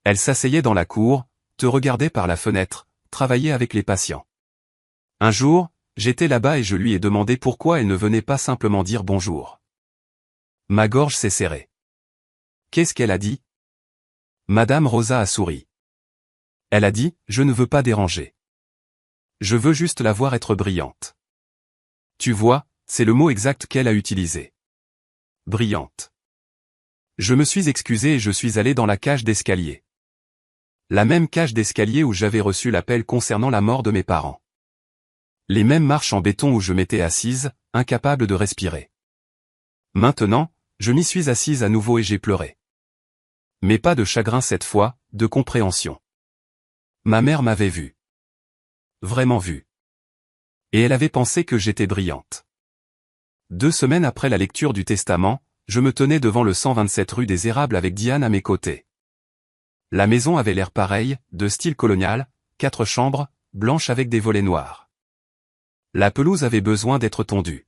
Elle s'asseyait dans la cour, te regardait par la fenêtre, travaillait avec les patients. Un jour, j'étais là-bas et je lui ai demandé pourquoi elle ne venait pas simplement dire bonjour. Ma gorge s'est serrée. Qu'est-ce qu'elle a dit? Madame Rosa a souri. Elle a dit, je ne veux pas déranger. Je veux juste la voir être brillante. Tu vois, c'est le mot exact qu'elle a utilisé. Brillante. Je me suis excusé et je suis allé dans la cage d'escalier. La même cage d'escalier où j'avais reçu l'appel concernant la mort de mes parents. Les mêmes marches en béton où je m'étais assise, incapable de respirer. Maintenant, je m'y suis assise à nouveau et j'ai pleuré. Mais pas de chagrin cette fois, de compréhension. Ma mère m'avait vu. Vraiment vu. Et elle avait pensé que j'étais brillante. 2 semaines après la lecture du testament, je me tenais devant le 127 rue des Érables avec Diane à mes côtés. La maison avait l'air pareil, de style colonial, 4 chambres, blanches avec des volets noirs. La pelouse avait besoin d'être tondue.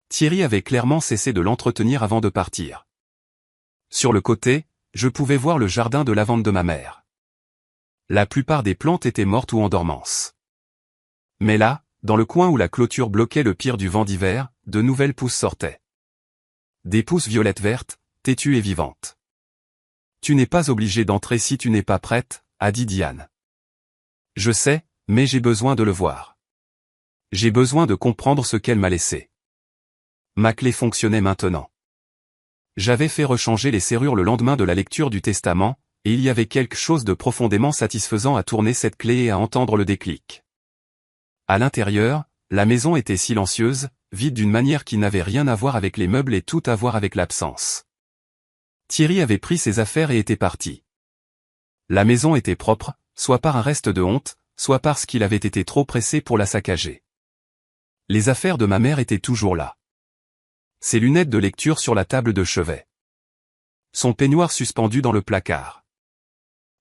Thierry avait clairement cessé de l'entretenir avant de partir. Sur le côté, je pouvais voir le jardin de lavande de ma mère. La plupart des plantes étaient mortes ou en dormance. Mais là, dans le coin où la clôture bloquait le pire du vent d'hiver, de nouvelles pousses sortaient. Des pousses violettes vertes, têtues et vivantes. Tu n'es pas obligé d'entrer si tu n'es pas prête, a dit Diane. Je sais, mais j'ai besoin de le voir. J'ai besoin de comprendre ce qu'elle m'a laissé. Ma clé fonctionnait maintenant. J'avais fait rechanger les serrures le lendemain de la lecture du testament, et il y avait quelque chose de profondément satisfaisant à tourner cette clé et à entendre le déclic. À l'intérieur, la maison était silencieuse, vide d'une manière qui n'avait rien à voir avec les meubles et tout à voir avec l'absence. Thierry avait pris ses affaires et était parti. La maison était propre, soit par un reste de honte, soit parce qu'il avait été trop pressé pour la saccager. Les affaires de ma mère étaient toujours là. Ses lunettes de lecture sur la table de chevet. Son peignoir suspendu dans le placard.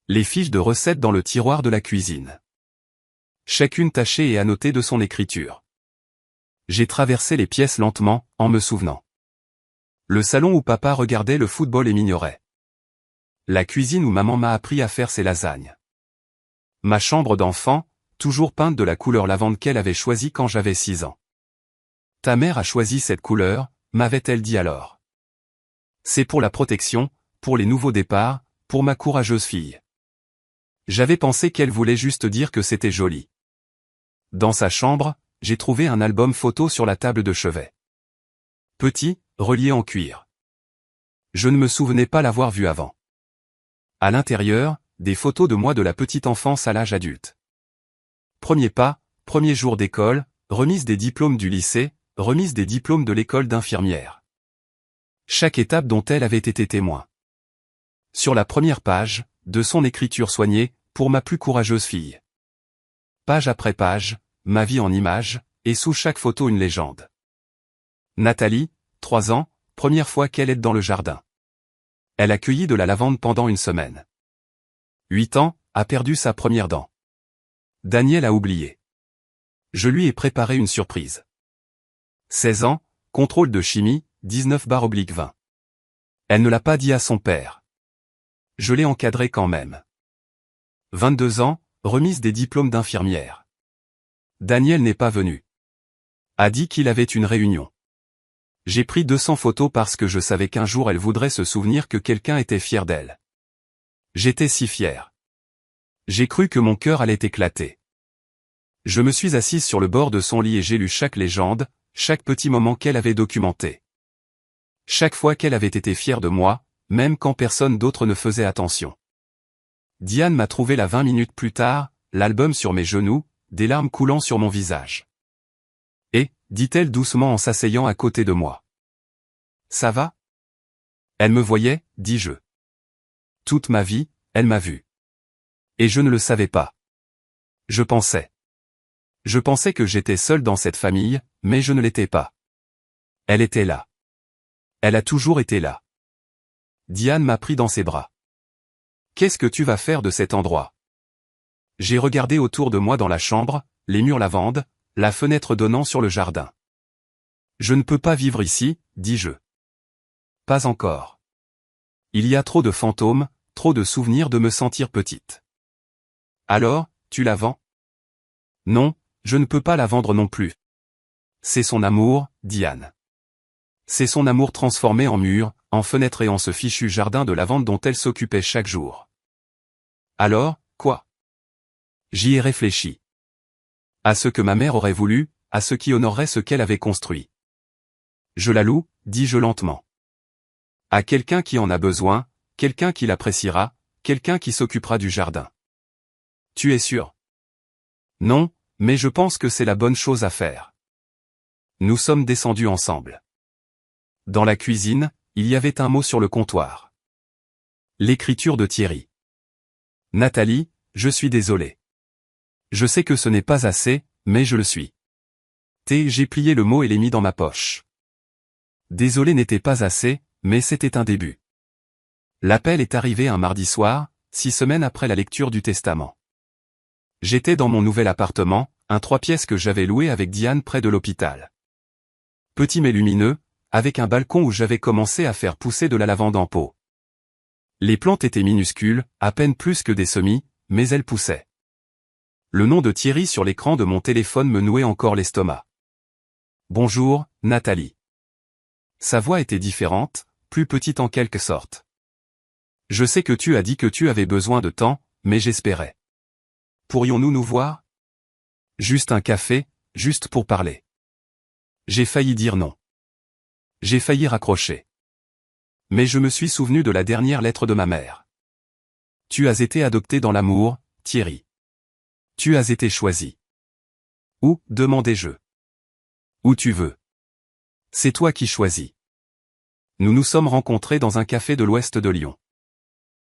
Les fiches de recettes dans le tiroir de la cuisine. Chacune tachée et annotée de son écriture. J'ai traversé les pièces lentement, en me souvenant. Le salon où papa regardait le football et m'ignorait. La cuisine où maman m'a appris à faire ses lasagnes. Ma chambre d'enfant, toujours peinte de la couleur lavande qu'elle avait choisie quand j'avais 6 ans. Ta mère a choisi cette couleur, m'avait-elle dit alors. C'est pour la protection, pour les nouveaux départs, pour ma courageuse fille. J'avais pensé qu'elle voulait juste dire que c'était joli. Dans sa chambre, j'ai trouvé un album photo sur la table de chevet. Petit, relié en cuir. Je ne me souvenais pas l'avoir vu avant. À l'intérieur, des photos de moi de la petite enfance à l'âge adulte. Premier pas, premier jour d'école, remise des diplômes du lycée, remise des diplômes de l'école d'infirmière. Chaque étape dont elle avait été témoin. Sur la première page, de son écriture soignée, pour ma plus courageuse fille. Page après page, ma vie en images, et sous chaque photo une légende. Nathalie, 3 ans, première fois qu'elle est dans le jardin. Elle a cueilli de la lavande pendant une semaine. 8 ans, a perdu sa première dent. Daniel a oublié. Je lui ai préparé une surprise. 16 ans, contrôle de chimie, 19/20. Elle ne l'a pas dit à son père. Je l'ai encadré quand même. 22 ans, remise des diplômes d'infirmière. Daniel n'est pas venu. A dit qu'il avait une réunion. J'ai pris 200 photos parce que je savais qu'un jour elle voudrait se souvenir que quelqu'un était fier d'elle. J'étais si fier. J'ai cru que mon cœur allait éclater. Je me suis assise sur le bord de son lit et j'ai lu chaque légende, chaque petit moment qu'elle avait documenté. Chaque fois qu'elle avait été fière de moi, même quand personne d'autre ne faisait attention. Diane m'a trouvé là 20 minutes plus tard, l'album sur mes genoux, des larmes coulant sur mon visage. Et, dit-elle doucement en s'asseyant à côté de moi. Ça va? Elle me voyait, dis-je. Toute ma vie, elle m'a vu. Et je ne le savais pas. Je pensais. Je pensais que j'étais seul dans cette famille, mais je ne l'étais pas. Elle était là. Elle a toujours été là. Diane m'a pris dans ses bras. Qu'est-ce que tu vas faire de cet endroit? J'ai regardé autour de moi dans la chambre, les murs lavande, la fenêtre donnant sur le jardin. Je ne peux pas vivre ici, dis-je. Pas encore. Il y a trop de fantômes, trop de souvenirs de me sentir petite. Alors, tu la vends? Non, je ne peux pas la vendre non plus. C'est son amour, Diane. C'est son amour transformé en mur, en fenêtre et en ce fichu jardin de lavande dont elle s'occupait chaque jour. Alors, quoi? J'y ai réfléchi. À ce que ma mère aurait voulu, à ce qui honorerait ce qu'elle avait construit. Je la loue, dis-je lentement. À quelqu'un qui en a besoin, quelqu'un qui l'appréciera, quelqu'un qui s'occupera du jardin. Tu es sûr? Non, mais je pense que c'est la bonne chose à faire. Nous sommes descendus ensemble. Dans la cuisine, il y avait un mot sur le comptoir. L'écriture de Thierry. Nathalie, je suis désolé. Je sais que ce n'est pas assez, mais je le suis. J'ai plié le mot et l'ai mis dans ma poche. Désolé n'était pas assez, mais c'était un début. L'appel est arrivé un mardi soir, 6 semaines après la lecture du testament. J'étais dans mon nouvel appartement, un 3 pièces que j'avais loué avec Diane près de l'hôpital. Petit mais lumineux, avec un balcon où j'avais commencé à faire pousser de la lavande en pot. Les plantes étaient minuscules, à peine plus que des semis, mais elles poussaient. Le nom de Thierry sur l'écran de mon téléphone me nouait encore l'estomac. Bonjour, Nathalie. Sa voix était différente, plus petite en quelque sorte. Je sais que tu as dit que tu avais besoin de temps, mais j'espérais. Pourrions-nous nous voir? Juste un café, juste pour parler. J'ai failli dire non. J'ai failli raccrocher. Mais je me suis souvenu de la dernière lettre de ma mère. Tu as été adopté dans l'amour, Thierry. Tu as été choisi. Où, demandai-je. Où tu veux. C'est toi qui choisis. Nous nous sommes rencontrés dans un café de l'ouest de Lyon.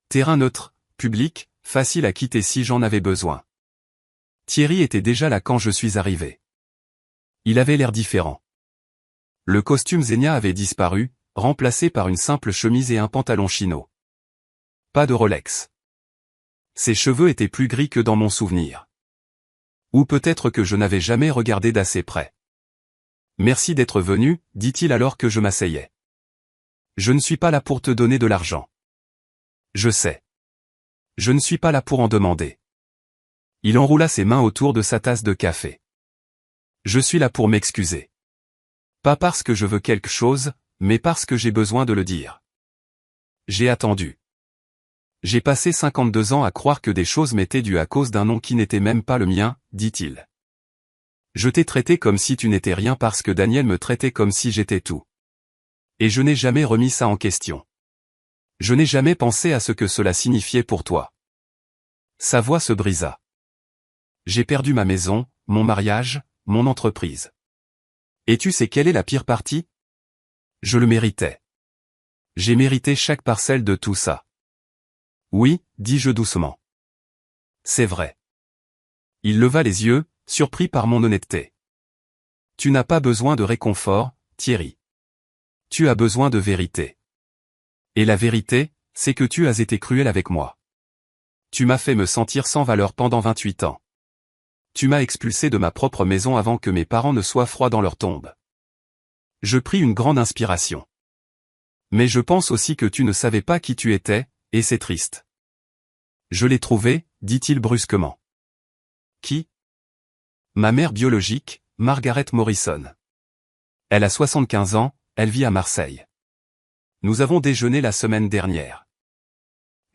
Terrain neutre, public, facile à quitter si j'en avais besoin. Thierry était déjà là quand je suis arrivé. Il avait l'air différent. Le costume Zegna avait disparu, remplacé par une simple chemise et un pantalon chino. Pas de Rolex. Ses cheveux étaient plus gris que dans mon souvenir. Ou peut-être que je n'avais jamais regardé d'assez près. Merci d'être venu, dit-il alors que je m'asseyais. Je ne suis pas là pour te donner de l'argent. Je sais. Je ne suis pas là pour en demander. Il enroula ses mains autour de sa tasse de café. Je suis là pour m'excuser. Pas parce que je veux quelque chose, mais parce que j'ai besoin de le dire. J'ai attendu. J'ai passé 52 ans à croire que des choses m'étaient dues à cause d'un nom qui n'était même pas le mien, dit-il. Je t'ai traité comme si tu n'étais rien parce que Daniel me traitait comme si j'étais tout. Et je n'ai jamais remis ça en question. Je n'ai jamais pensé à ce que cela signifiait pour toi. Sa voix se brisa. J'ai perdu ma maison, mon mariage, mon entreprise. Et tu sais quelle est la pire partie? Je le méritais. J'ai mérité chaque parcelle de tout ça. Oui, dis-je doucement. C'est vrai. Il leva les yeux, surpris par mon honnêteté. Tu n'as pas besoin de réconfort, Thierry. Tu as besoin de vérité. Et la vérité, c'est que tu as été cruel avec moi. Tu m'as fait me sentir sans valeur pendant 28 ans. Tu m'as expulsé de ma propre maison avant que mes parents ne soient froids dans leur tombe. Je pris une grande inspiration. Mais je pense aussi que tu ne savais pas qui tu étais, et c'est triste. Je l'ai trouvé, dit-il brusquement. Qui? Ma mère biologique, Margaret Morrison. Elle a 75 ans, elle vit à Marseille. Nous avons déjeuné la semaine dernière.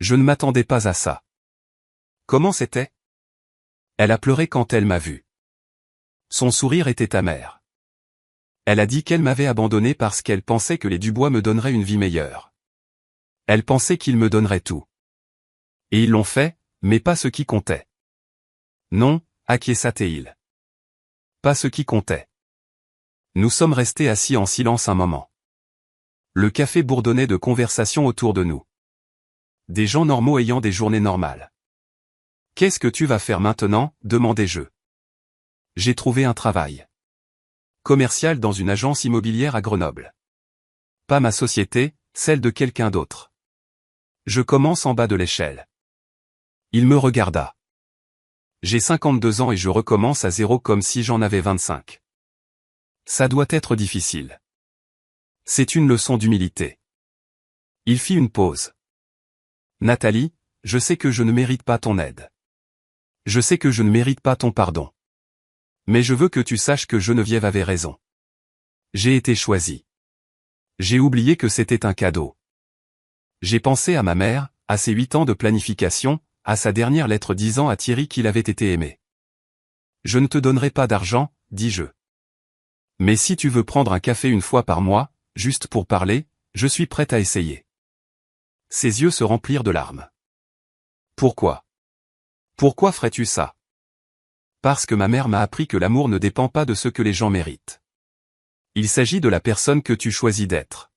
Je ne m'attendais pas à ça. Comment c'était? Elle a pleuré quand elle m'a vu. Son sourire était amer. Elle a dit qu'elle m'avait abandonné parce qu'elle pensait que les Dubois me donneraient une vie meilleure. Elle pensait qu'ils me donneraient tout. Et ils l'ont fait, mais pas ce qui comptait. Non, acquiesça-t-il. Pas ce qui comptait. Nous sommes restés assis en silence un moment. Le café bourdonnait de conversations autour de nous. Des gens normaux ayant des journées normales. Qu'est-ce que tu vas faire maintenant, demandai-je. J'ai trouvé un travail. Commercial dans une agence immobilière à Grenoble. Pas ma société, celle de quelqu'un d'autre. Je commence en bas de l'échelle. Il me regarda. J'ai 52 ans et je recommence à zéro comme si j'en avais 25. Ça doit être difficile. C'est une leçon d'humilité. Il fit une pause. Nathalie, je sais que je ne mérite pas ton aide. Je sais que je ne mérite pas ton pardon. Mais je veux que tu saches que Geneviève avait raison. J'ai été choisi. J'ai oublié que c'était un cadeau. J'ai pensé à ma mère, à ses 8 ans de planification, à sa dernière lettre disant à Thierry qu'il avait été aimé. Je ne te donnerai pas d'argent, dis-je. Mais si tu veux prendre un café une fois par mois, juste pour parler, je suis prête à essayer. Ses yeux se remplirent de larmes. Pourquoi? Pourquoi ferais-tu ça? Parce que ma mère m'a appris que l'amour ne dépend pas de ce que les gens méritent. Il s'agit de la personne que tu choisis d'être.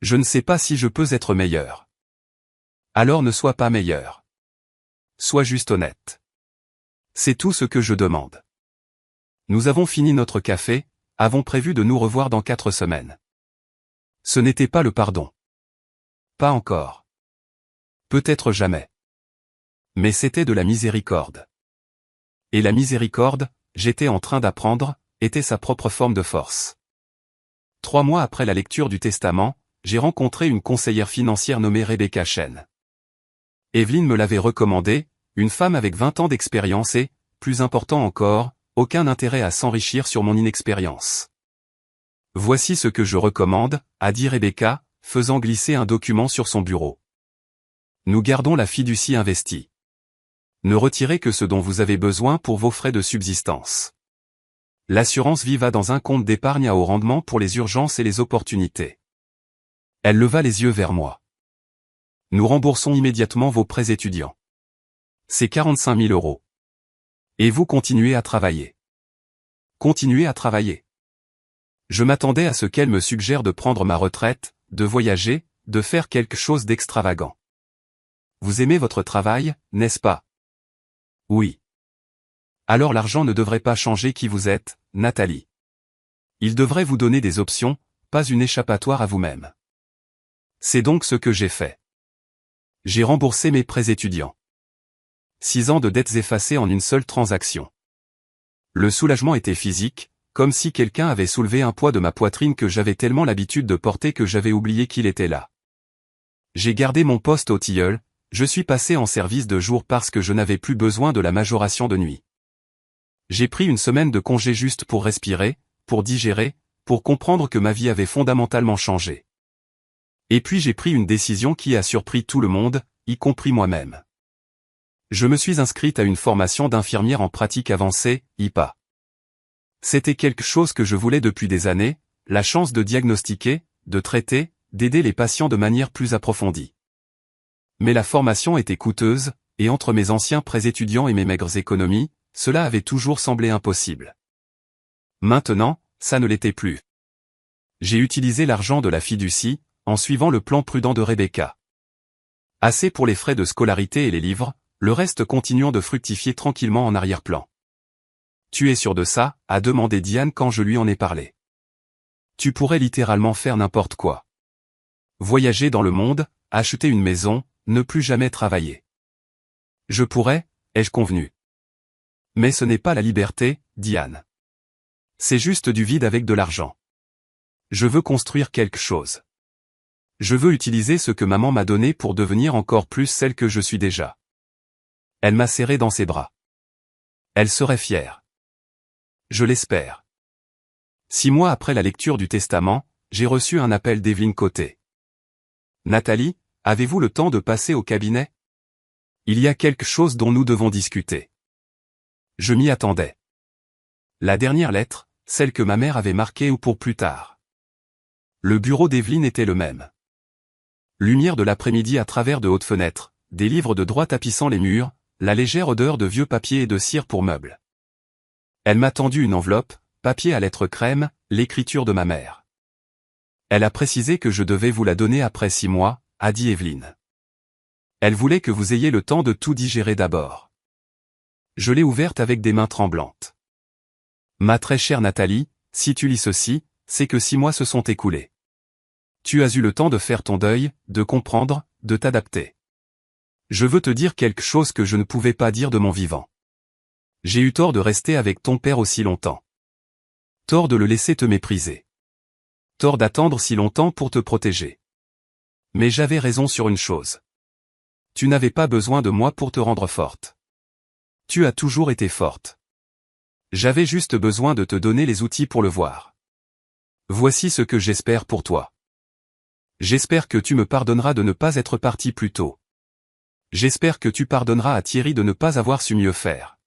Je ne sais pas si je peux être meilleur. Alors ne sois pas meilleur. Sois juste honnête. C'est tout ce que je demande. Nous avons fini notre café, avons prévu de nous revoir dans 4 semaines. Ce n'était pas le pardon. Pas encore. Peut-être jamais. Mais c'était de la miséricorde. Et la miséricorde, j'étais en train d'apprendre, était sa propre forme de force. 3 mois après la lecture du testament, j'ai rencontré une conseillère financière nommée Rebecca Chen. Evelyne me l'avait recommandée, une femme avec 20 ans d'expérience et, plus important encore, aucun intérêt à s'enrichir sur mon inexpérience. Voici ce que je recommande, a dit Rebecca, faisant glisser un document sur son bureau. Nous gardons la fiducie investie. Ne retirez que ce dont vous avez besoin pour vos frais de subsistance. L'assurance vie va dans un compte d'épargne à haut rendement pour les urgences et les opportunités. Elle leva les yeux vers moi. Nous remboursons immédiatement vos prêts étudiants. C'est 45 000 €. Et vous continuez à travailler. Continuez à travailler. Je m'attendais à ce qu'elle me suggère de prendre ma retraite, de voyager, de faire quelque chose d'extravagant. Vous aimez votre travail, n'est-ce pas? Oui. Alors l'argent ne devrait pas changer qui vous êtes, Nathalie. Il devrait vous donner des options, pas une échappatoire à vous-même. C'est donc ce que j'ai fait. J'ai remboursé mes prêts étudiants. 6 ans de dettes effacées en une seule transaction. Le soulagement était physique, comme si quelqu'un avait soulevé un poids de ma poitrine que j'avais tellement l'habitude de porter que j'avais oublié qu'il était là. J'ai gardé mon poste au tilleul, je suis passé en service de jour parce que je n'avais plus besoin de la majoration de nuit. J'ai pris une semaine de congé juste pour respirer, pour digérer, pour comprendre que ma vie avait fondamentalement changé. Et puis j'ai pris une décision qui a surpris tout le monde, y compris moi-même. Je me suis inscrite à une formation d'infirmière en pratique avancée, IPA. C'était quelque chose que je voulais depuis des années, la chance de diagnostiquer, de traiter, d'aider les patients de manière plus approfondie. Mais la formation était coûteuse, et entre mes anciens prêts étudiants et mes maigres économies, cela avait toujours semblé impossible. Maintenant, ça ne l'était plus. J'ai utilisé l'argent de la fiducie, en suivant le plan prudent de Rebecca. Assez pour les frais de scolarité et les livres, le reste continuant de fructifier tranquillement en arrière-plan. Tu es sûr de ça, a demandé Diane quand je lui en ai parlé. Tu pourrais littéralement faire n'importe quoi. Voyager dans le monde, acheter une maison, ne plus jamais travailler. Je pourrais, ai-je convenu. Mais ce n'est pas la liberté, dit Anne. C'est juste du vide avec de l'argent. Je veux construire quelque chose. Je veux utiliser ce que maman m'a donné pour devenir encore plus celle que je suis déjà. Elle m'a serré dans ses bras. Elle serait fière. Je l'espère. 6 mois après la lecture du testament, j'ai reçu un appel d'Evelyne Côté. Nathalie, avez-vous le temps de passer au cabinet? Il y a quelque chose dont nous devons discuter. Je m'y attendais. La dernière lettre, celle que ma mère avait marquée ou pour plus tard. Le bureau d'Evelyne était le même. Lumière de l'après-midi à travers de hautes fenêtres, des livres de droit tapissant les murs, la légère odeur de vieux papier et de cire pour meubles. Elle m'a tendu une enveloppe, papier à lettres crème, l'écriture de ma mère. Elle a précisé que je devais vous la donner après 6 mois, a dit Evelyne. Elle voulait que vous ayez le temps de tout digérer d'abord. Je l'ai ouverte avec des mains tremblantes. Ma très chère Nathalie, si tu lis ceci, c'est que 6 mois se sont écoulés. Tu as eu le temps de faire ton deuil, de comprendre, de t'adapter. Je veux te dire quelque chose que je ne pouvais pas dire de mon vivant. J'ai eu tort de rester avec ton père aussi longtemps. Tort de le laisser te mépriser. Tort d'attendre si longtemps pour te protéger. Mais j'avais raison sur une chose. Tu n'avais pas besoin de moi pour te rendre forte. Tu as toujours été forte. J'avais juste besoin de te donner les outils pour le voir. Voici ce que j'espère pour toi. J'espère que tu me pardonneras de ne pas être parti plus tôt. J'espère que tu pardonneras à Thierry de ne pas avoir su mieux faire.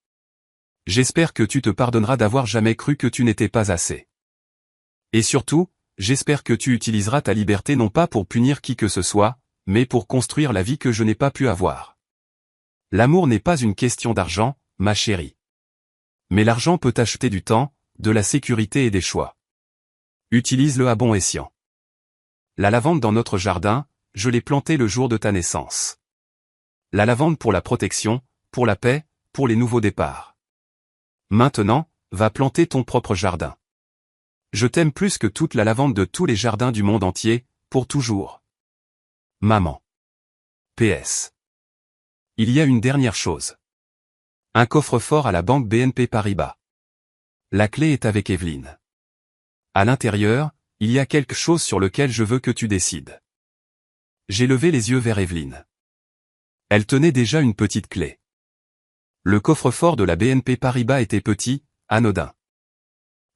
J'espère que tu te pardonneras d'avoir jamais cru que tu n'étais pas assez. Et surtout, j'espère que tu utiliseras ta liberté non pas pour punir qui que ce soit, mais pour construire la vie que je n'ai pas pu avoir. L'amour n'est pas une question d'argent, ma chérie. Mais l'argent peut acheter du temps, de la sécurité et des choix. Utilise-le à bon escient. La lavande dans notre jardin, je l'ai plantée le jour de ta naissance. La lavande pour la protection, pour la paix, pour les nouveaux départs. Maintenant, va planter ton propre jardin. Je t'aime plus que toute la lavande de tous les jardins du monde entier, pour toujours. Maman. PS. Il y a une dernière chose. Un coffre-fort à la banque BNP Paribas. La clé est avec Evelyne. À l'intérieur, il y a quelque chose sur lequel je veux que tu décides. J'ai levé les yeux vers Evelyne. Elle tenait déjà une petite clé. Le coffre-fort de la BNP Paribas était petit, anodin.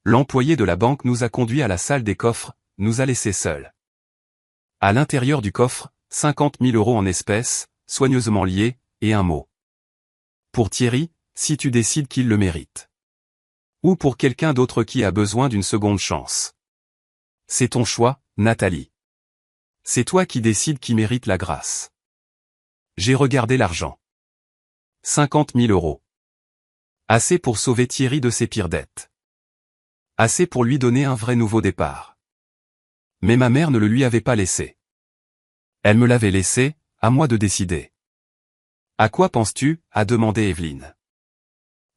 L'employé de la banque nous a conduits à la salle des coffres, nous a laissés seuls. À l'intérieur du coffre, 50 000 € en espèces, soigneusement liés, et un mot. Pour Thierry, si tu décides qu'il le mérite. Ou pour quelqu'un d'autre qui a besoin d'une seconde chance. C'est ton choix, Nathalie. C'est toi qui décides qui mérite la grâce. J'ai regardé l'argent. 50 000 €. Assez pour sauver Thierry de ses pires dettes. Assez pour lui donner un vrai nouveau départ. Mais ma mère ne le lui avait pas laissé. Elle me l'avait laissé, à moi de décider. À quoi penses-tu? A demandé Evelyne.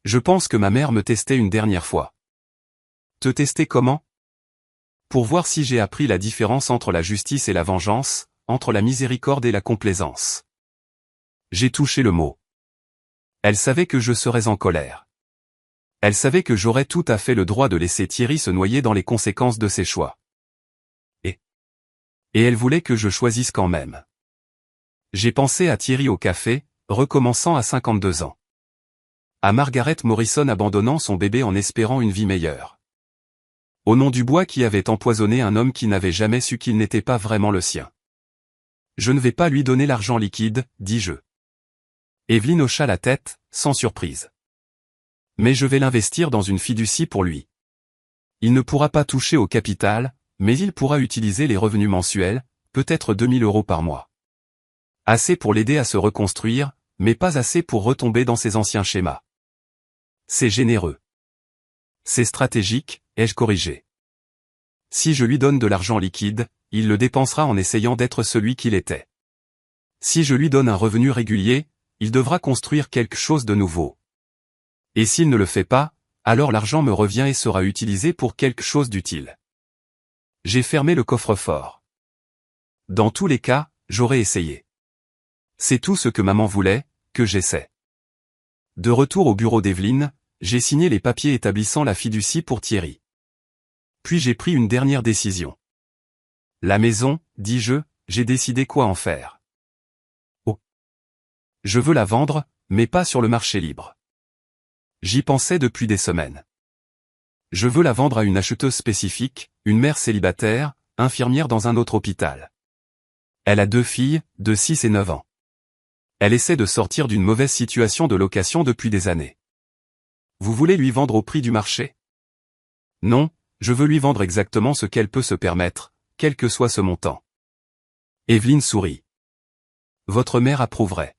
Je pense que ma mère me testait une dernière fois. Te tester comment? Pour voir si j'ai appris la différence entre la justice et la vengeance, entre la miséricorde et la complaisance. J'ai touché le mot. Elle savait que je serais en colère. Elle savait que j'aurais tout à fait le droit de laisser Thierry se noyer dans les conséquences de ses choix. Et elle voulait que je choisisse quand même. J'ai pensé à Thierry au café, recommençant à 52 ans. À Margaret Morrison abandonnant son bébé en espérant une vie meilleure. Au nom du bois qui avait empoisonné un homme qui n'avait jamais su qu'il n'était pas vraiment le sien. Je ne vais pas lui donner l'argent liquide, dis-je. Evelyne hocha la tête, sans surprise. Mais je vais l'investir dans une fiducie pour lui. Il ne pourra pas toucher au capital, mais il pourra utiliser les revenus mensuels, peut-être 2 000 € par mois. Assez pour l'aider à se reconstruire, mais pas assez pour retomber dans ses anciens schémas. C'est généreux. C'est stratégique, ai-je corrigé. Si je lui donne de l'argent liquide, il le dépensera en essayant d'être celui qu'il était. Si je lui donne un revenu régulier, il devra construire quelque chose de nouveau. Et s'il ne le fait pas, alors l'argent me revient et sera utilisé pour quelque chose d'utile. J'ai fermé le coffre-fort. Dans tous les cas, j'aurais essayé. C'est tout ce que maman voulait, que j'essaie. De retour au bureau d'Evelyne, j'ai signé les papiers établissant la fiducie pour Thierry. Puis j'ai pris une dernière décision. La maison, dis-je, j'ai décidé quoi en faire. Oh. Je veux la vendre, mais pas sur le marché libre. J'y pensais depuis des semaines. Je veux la vendre à une acheteuse spécifique, une mère célibataire, infirmière dans un autre hôpital. Elle a 2 filles, de 6 et 9 ans. Elle essaie de sortir d'une mauvaise situation de location depuis des années. Vous voulez lui vendre au prix du marché? Non, je veux lui vendre exactement ce qu'elle peut se permettre, quel que soit ce montant. Evelyne sourit. Votre mère approuverait.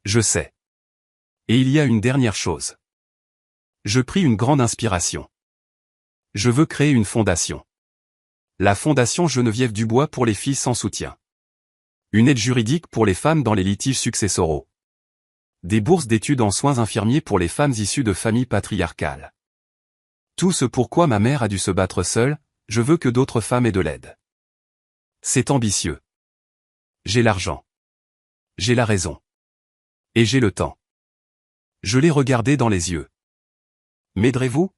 Je sais. Et il y a une dernière chose. Je pris une grande inspiration. Je veux créer une fondation. La Fondation Geneviève Dubois pour les filles sans soutien. Une aide juridique pour les femmes dans les litiges successoraux. Des bourses d'études en soins infirmiers pour les femmes issues de familles patriarcales. Tout ce pourquoi ma mère a dû se battre seule, je veux que d'autres femmes aient de l'aide. C'est ambitieux. J'ai l'argent. J'ai la raison. Et j'ai le temps. Je l'ai regardé dans les yeux. M'aiderez-vous?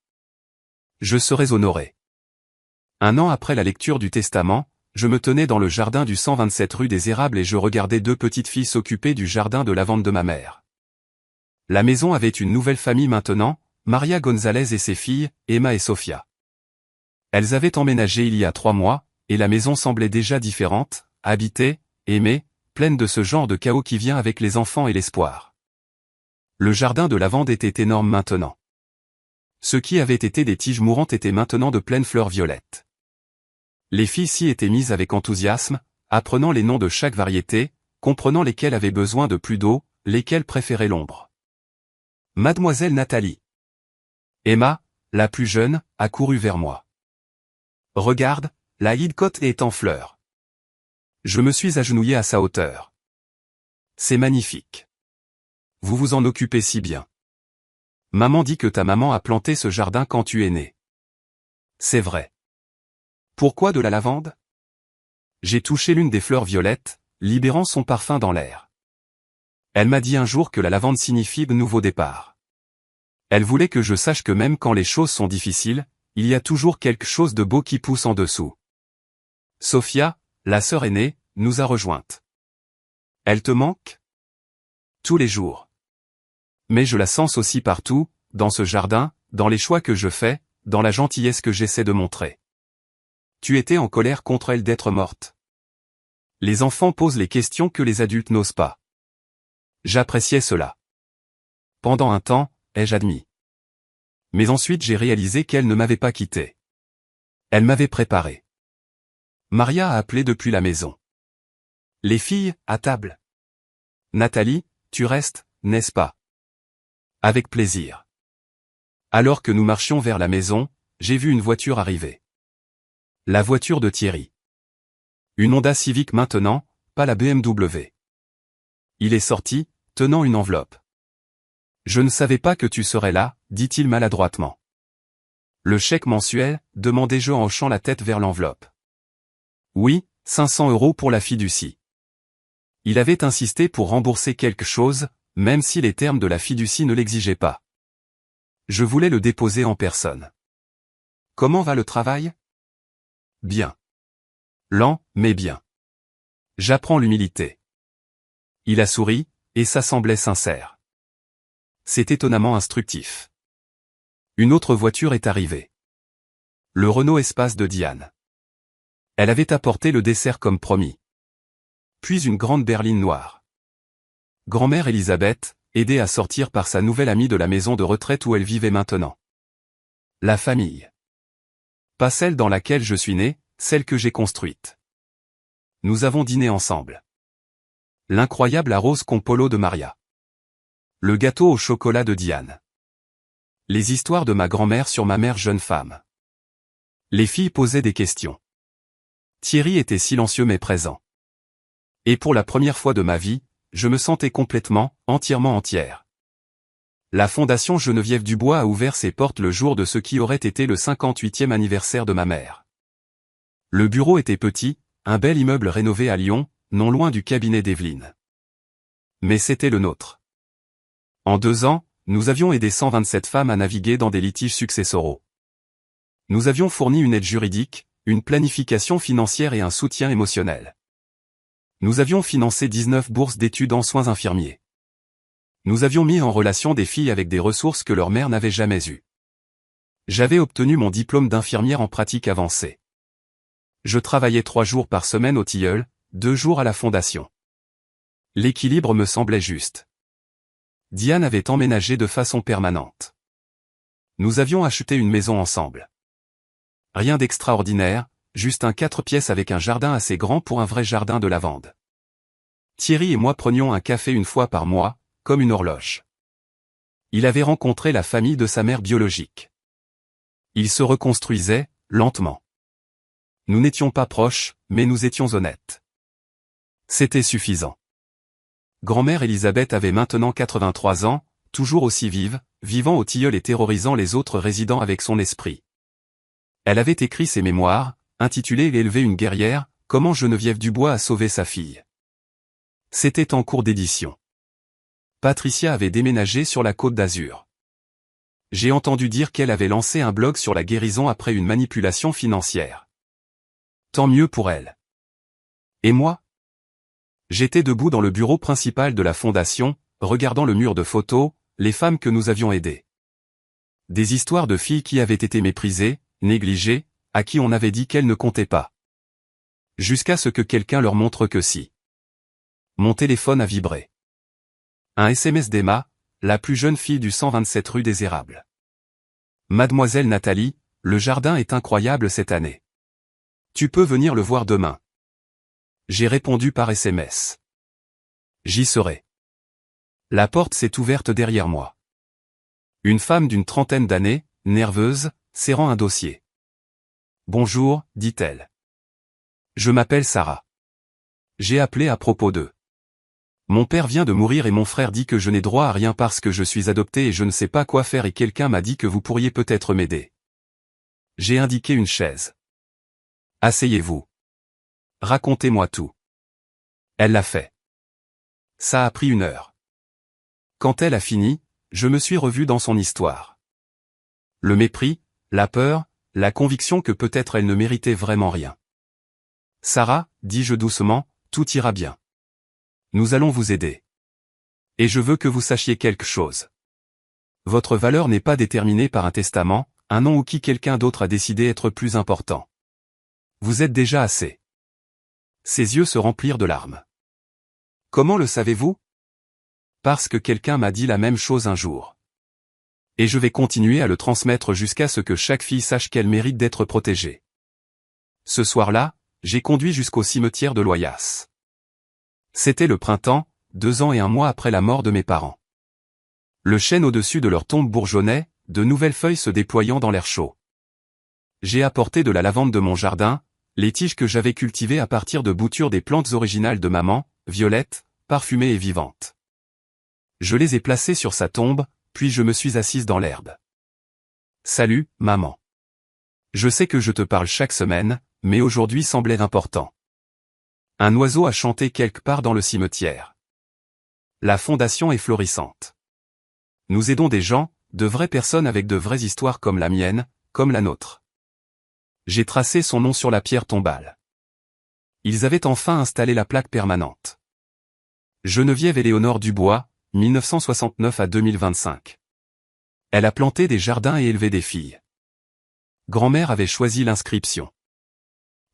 Je serais honoré. 1 an après la lecture du testament, je me tenais dans le jardin du 127 rue des Érables et je regardais 2 petites filles s'occuper du jardin de lavande de ma mère. La maison avait une nouvelle famille maintenant, Maria Gonzalez et ses filles, Emma et Sofia. Elles avaient emménagé il y a 3 mois, et la maison semblait déjà différente, habitée, aimée, pleine de ce genre de chaos qui vient avec les enfants et l'espoir. Le jardin de lavande était énorme maintenant. Ce qui avait été des tiges mourantes était maintenant de pleines fleurs violettes. Les filles s'y étaient mises avec enthousiasme, apprenant les noms de chaque variété, comprenant lesquelles avaient besoin de plus d'eau, lesquelles préféraient l'ombre. Mademoiselle Nathalie. Emma, la plus jeune, a couru vers moi. Regarde, la hidcote est en fleurs. Je me suis agenouillé à sa hauteur. C'est magnifique. Vous vous en occupez si bien. Maman dit que ta maman a planté ce jardin quand tu es né. C'est vrai. Pourquoi de la lavande? J'ai touché l'une des fleurs violettes, libérant son parfum dans l'air. Elle m'a dit un jour que la lavande signifie nouveau départ. Elle voulait que je sache que même quand les choses sont difficiles, il y a toujours quelque chose de beau qui pousse en dessous. Sophia, la sœur aînée, nous a rejointes. Elle te manque? Tous les jours. Mais je la sens aussi partout, dans ce jardin, dans les choix que je fais, dans la gentillesse que j'essaie de montrer. Tu étais en colère contre elle d'être morte. Les enfants posent les questions que les adultes n'osent pas. J'appréciais cela. Pendant un temps, ai-je admis. Mais ensuite j'ai réalisé qu'elle ne m'avait pas quitté. Elle m'avait préparé. Maria a appelé depuis la maison. Les filles, à table. Nathalie, tu restes, n'est-ce pas? Avec plaisir. Alors que nous marchions vers la maison, j'ai vu une voiture arriver. La voiture de Thierry. Une Honda Civic maintenant, pas la BMW. Il est sorti, tenant une enveloppe. Je ne savais pas que tu serais là, dit-il maladroitement. Le chèque mensuel, demandai-je en hochant la tête vers l'enveloppe. Oui, 500 € pour la fiducie. Il avait insisté pour rembourser quelque chose, même si les termes de la fiducie ne l'exigeaient pas. Je voulais le déposer en personne. Comment va le travail? Bien. Lent, mais bien. J'apprends l'humilité. Il a souri, et ça semblait sincère. C'est étonnamment instructif. Une autre voiture est arrivée. Le Renault Espace de Diane. Elle avait apporté le dessert comme promis. Puis une grande berline noire. Grand-mère Elisabeth, aidée à sortir par sa nouvelle amie de la maison de retraite où elle vivait maintenant. La famille. Pas celle dans laquelle je suis né, celle que j'ai construite. Nous avons dîné ensemble. L'incroyable arrose con polo de Maria. Le gâteau au chocolat de Diane. Les histoires de ma grand-mère sur ma mère jeune femme. Les filles posaient des questions. Thierry était silencieux mais présent. Et pour la première fois de ma vie, je me sentais complètement, entièrement entière. La Fondation Geneviève Dubois a ouvert ses portes le jour de ce qui aurait été le 58e anniversaire de ma mère. Le bureau était petit, un bel immeuble rénové à Lyon, non loin du cabinet d'Evelyne. Mais c'était le nôtre. En 2 ans, nous avions aidé 127 femmes à naviguer dans des litiges successoraux. Nous avions fourni une aide juridique, une planification financière et un soutien émotionnel. Nous avions financé 19 bourses d'études en soins infirmiers. Nous avions mis en relation des filles avec des ressources que leur mère n'avait jamais eues. J'avais obtenu mon diplôme d'infirmière en pratique avancée. Je travaillais 3 jours par semaine au Tilleul, 2 jours à la fondation. L'équilibre me semblait juste. Diane avait emménagé de façon permanente. Nous avions acheté une maison ensemble. Rien d'extraordinaire, juste un 4 pièces avec un jardin assez grand pour un vrai jardin de lavande. Thierry et moi prenions un café une fois par mois, comme une horloge. Il avait rencontré la famille de sa mère biologique. Il se reconstruisait, lentement. Nous n'étions pas proches, mais nous étions honnêtes. C'était suffisant. Grand-mère Elisabeth avait maintenant 83 ans, toujours aussi vive, vivant au Tilleul et terrorisant les autres résidents avec son esprit. Elle avait écrit ses mémoires, intitulées « Élever une guerrière, comment Geneviève Dubois a sauvé sa fille ». C'était en cours d'édition. Patricia avait déménagé sur la Côte d'Azur. J'ai entendu dire qu'elle avait lancé un blog sur la guérison après une manipulation financière. Tant mieux pour elle. Et moi ? J'étais debout dans le bureau principal de la fondation, regardant le mur de photos, les femmes que nous avions aidées. Des histoires de filles qui avaient été méprisées, négligées, à qui on avait dit qu'elles ne comptaient pas. Jusqu'à ce que quelqu'un leur montre que si. Mon téléphone a vibré. Un SMS d'Emma, la plus jeune fille du 127 rue des Érables. Mademoiselle Nathalie, le jardin est incroyable cette année. Tu peux venir le voir demain. J'ai répondu par SMS. J'y serai. La porte s'est ouverte derrière moi. Une femme d'une trentaine d'années, nerveuse, serrant un dossier. Bonjour, dit-elle. Je m'appelle Sarah. J'ai appelé à propos d'eux. Mon père vient de mourir et mon frère dit que je n'ai droit à rien parce que je suis adopté et je ne sais pas quoi faire et quelqu'un m'a dit que vous pourriez peut-être m'aider. J'ai indiqué une chaise. Asseyez-vous. Racontez-moi tout. Elle l'a fait. Ça a pris 1 heure. Quand elle a fini, je me suis revu dans son histoire. Le mépris, la peur, la conviction que peut-être elle ne méritait vraiment rien. Sarah, dis-je doucement, tout ira bien. Nous allons vous aider. Et je veux que vous sachiez quelque chose. Votre valeur n'est pas déterminée par un testament, un nom ou qui quelqu'un d'autre a décidé être plus important. Vous êtes déjà assez. Ses yeux se remplirent de larmes. Comment le savez-vous ? Parce que quelqu'un m'a dit la même chose un jour. Et je vais continuer à le transmettre jusqu'à ce que chaque fille sache qu'elle mérite d'être protégée. Ce soir-là, j'ai conduit jusqu'au cimetière de Loyasse. C'était le printemps, 2 ans et 1 mois après la mort de mes parents. Le chêne au-dessus de leur tombe bourgeonnait, de nouvelles feuilles se déployant dans l'air chaud. J'ai apporté de la lavande de mon jardin, les tiges que j'avais cultivées à partir de boutures des plantes originales de maman, violettes, parfumées et vivantes. Je les ai placées sur sa tombe, puis je me suis assise dans l'herbe. Salut, maman. Je sais que je te parle chaque semaine, mais aujourd'hui semblait important. Un oiseau a chanté quelque part dans le cimetière. La fondation est florissante. Nous aidons des gens, de vraies personnes avec de vraies histoires comme la mienne, comme la nôtre. J'ai tracé son nom sur la pierre tombale. Ils avaient enfin installé la plaque permanente. Geneviève Éléonore Dubois, 1969 à 2025. Elle a planté des jardins et élevé des filles. Grand-mère avait choisi l'inscription.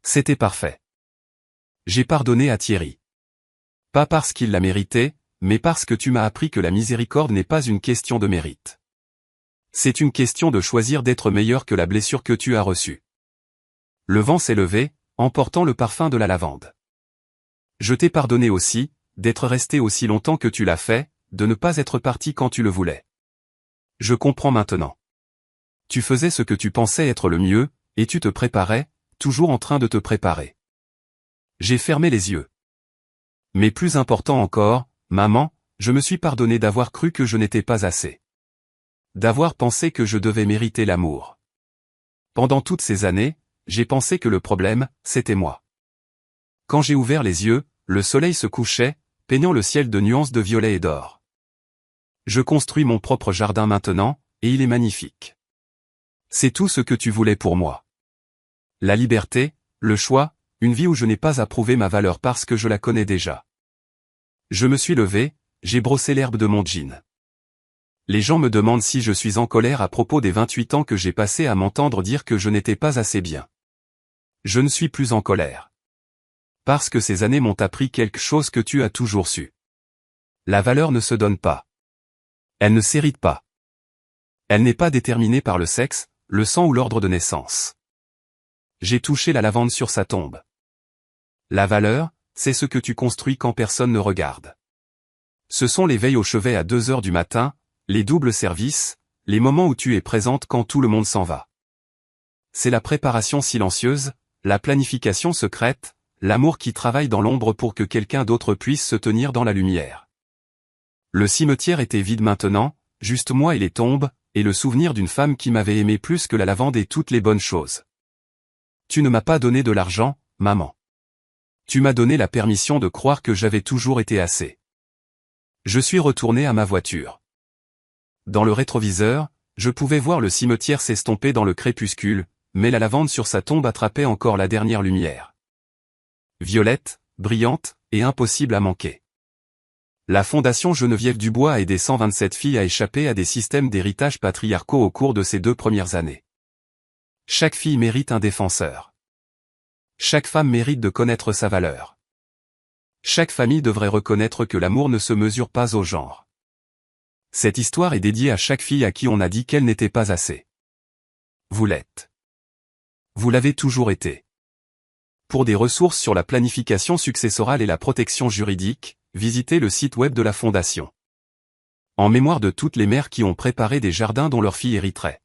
C'était parfait. J'ai pardonné à Thierry. Pas parce qu'il l'a mérité, mais parce que tu m'as appris que la miséricorde n'est pas une question de mérite. C'est une question de choisir d'être meilleur que la blessure que tu as reçue. Le vent s'est levé, emportant le parfum de la lavande. Je t'ai pardonné aussi, d'être resté aussi longtemps que tu l'as fait, de ne pas être parti quand tu le voulais. Je comprends maintenant. Tu faisais ce que tu pensais être le mieux, et tu te préparais, toujours en train de te préparer. J'ai fermé les yeux. Mais plus important encore, maman, je me suis pardonné d'avoir cru que je n'étais pas assez. D'avoir pensé que je devais mériter l'amour. Pendant toutes ces années, j'ai pensé que le problème, c'était moi. Quand j'ai ouvert les yeux, le soleil se couchait, peignant le ciel de nuances de violet et d'or. Je construis mon propre jardin maintenant, et il est magnifique. C'est tout ce que tu voulais pour moi. La liberté, le choix, une vie où je n'ai pas à prouver ma valeur parce que je la connais déjà. Je me suis levé, j'ai brossé l'herbe de mon jean. Les gens me demandent si je suis en colère à propos des 28 ans que j'ai passés à m'entendre dire que je n'étais pas assez bien. Je ne suis plus en colère. Parce que ces années m'ont appris quelque chose que tu as toujours su. La valeur ne se donne pas. Elle ne s'hérite pas. Elle n'est pas déterminée par le sexe, le sang ou l'ordre de naissance. J'ai touché la lavande sur sa tombe. La valeur, c'est ce que tu construis quand personne ne regarde. Ce sont les veilles au chevet à 2 heures du matin, les doubles services, les moments où tu es présente quand tout le monde s'en va. C'est la préparation silencieuse, la planification secrète, l'amour qui travaille dans l'ombre pour que quelqu'un d'autre puisse se tenir dans la lumière. Le cimetière était vide maintenant, juste moi et les tombes, et le souvenir d'une femme qui m'avait aimé plus que la lavande et toutes les bonnes choses. Tu ne m'as pas donné de l'argent, maman. Tu m'as donné la permission de croire que j'avais toujours été assez. Je suis retourné à ma voiture. Dans le rétroviseur, je pouvais voir le cimetière s'estomper dans le crépuscule, mais la lavande sur sa tombe attrapait encore la dernière lumière. Violette, brillante, et impossible à manquer. La Fondation Geneviève Dubois a aidé 127 filles à échapper à des systèmes d'héritage patriarcaux au cours de ces 2 premières années. Chaque fille mérite un défenseur. Chaque femme mérite de connaître sa valeur. Chaque famille devrait reconnaître que l'amour ne se mesure pas au genre. Cette histoire est dédiée à chaque fille à qui on a dit qu'elle n'était pas assez. Vous l'êtes. Vous l'avez toujours été. Pour des ressources sur la planification successorale et la protection juridique, visitez le site web de la Fondation. En mémoire de toutes les mères qui ont préparé des jardins dont leurs filles hériteraient.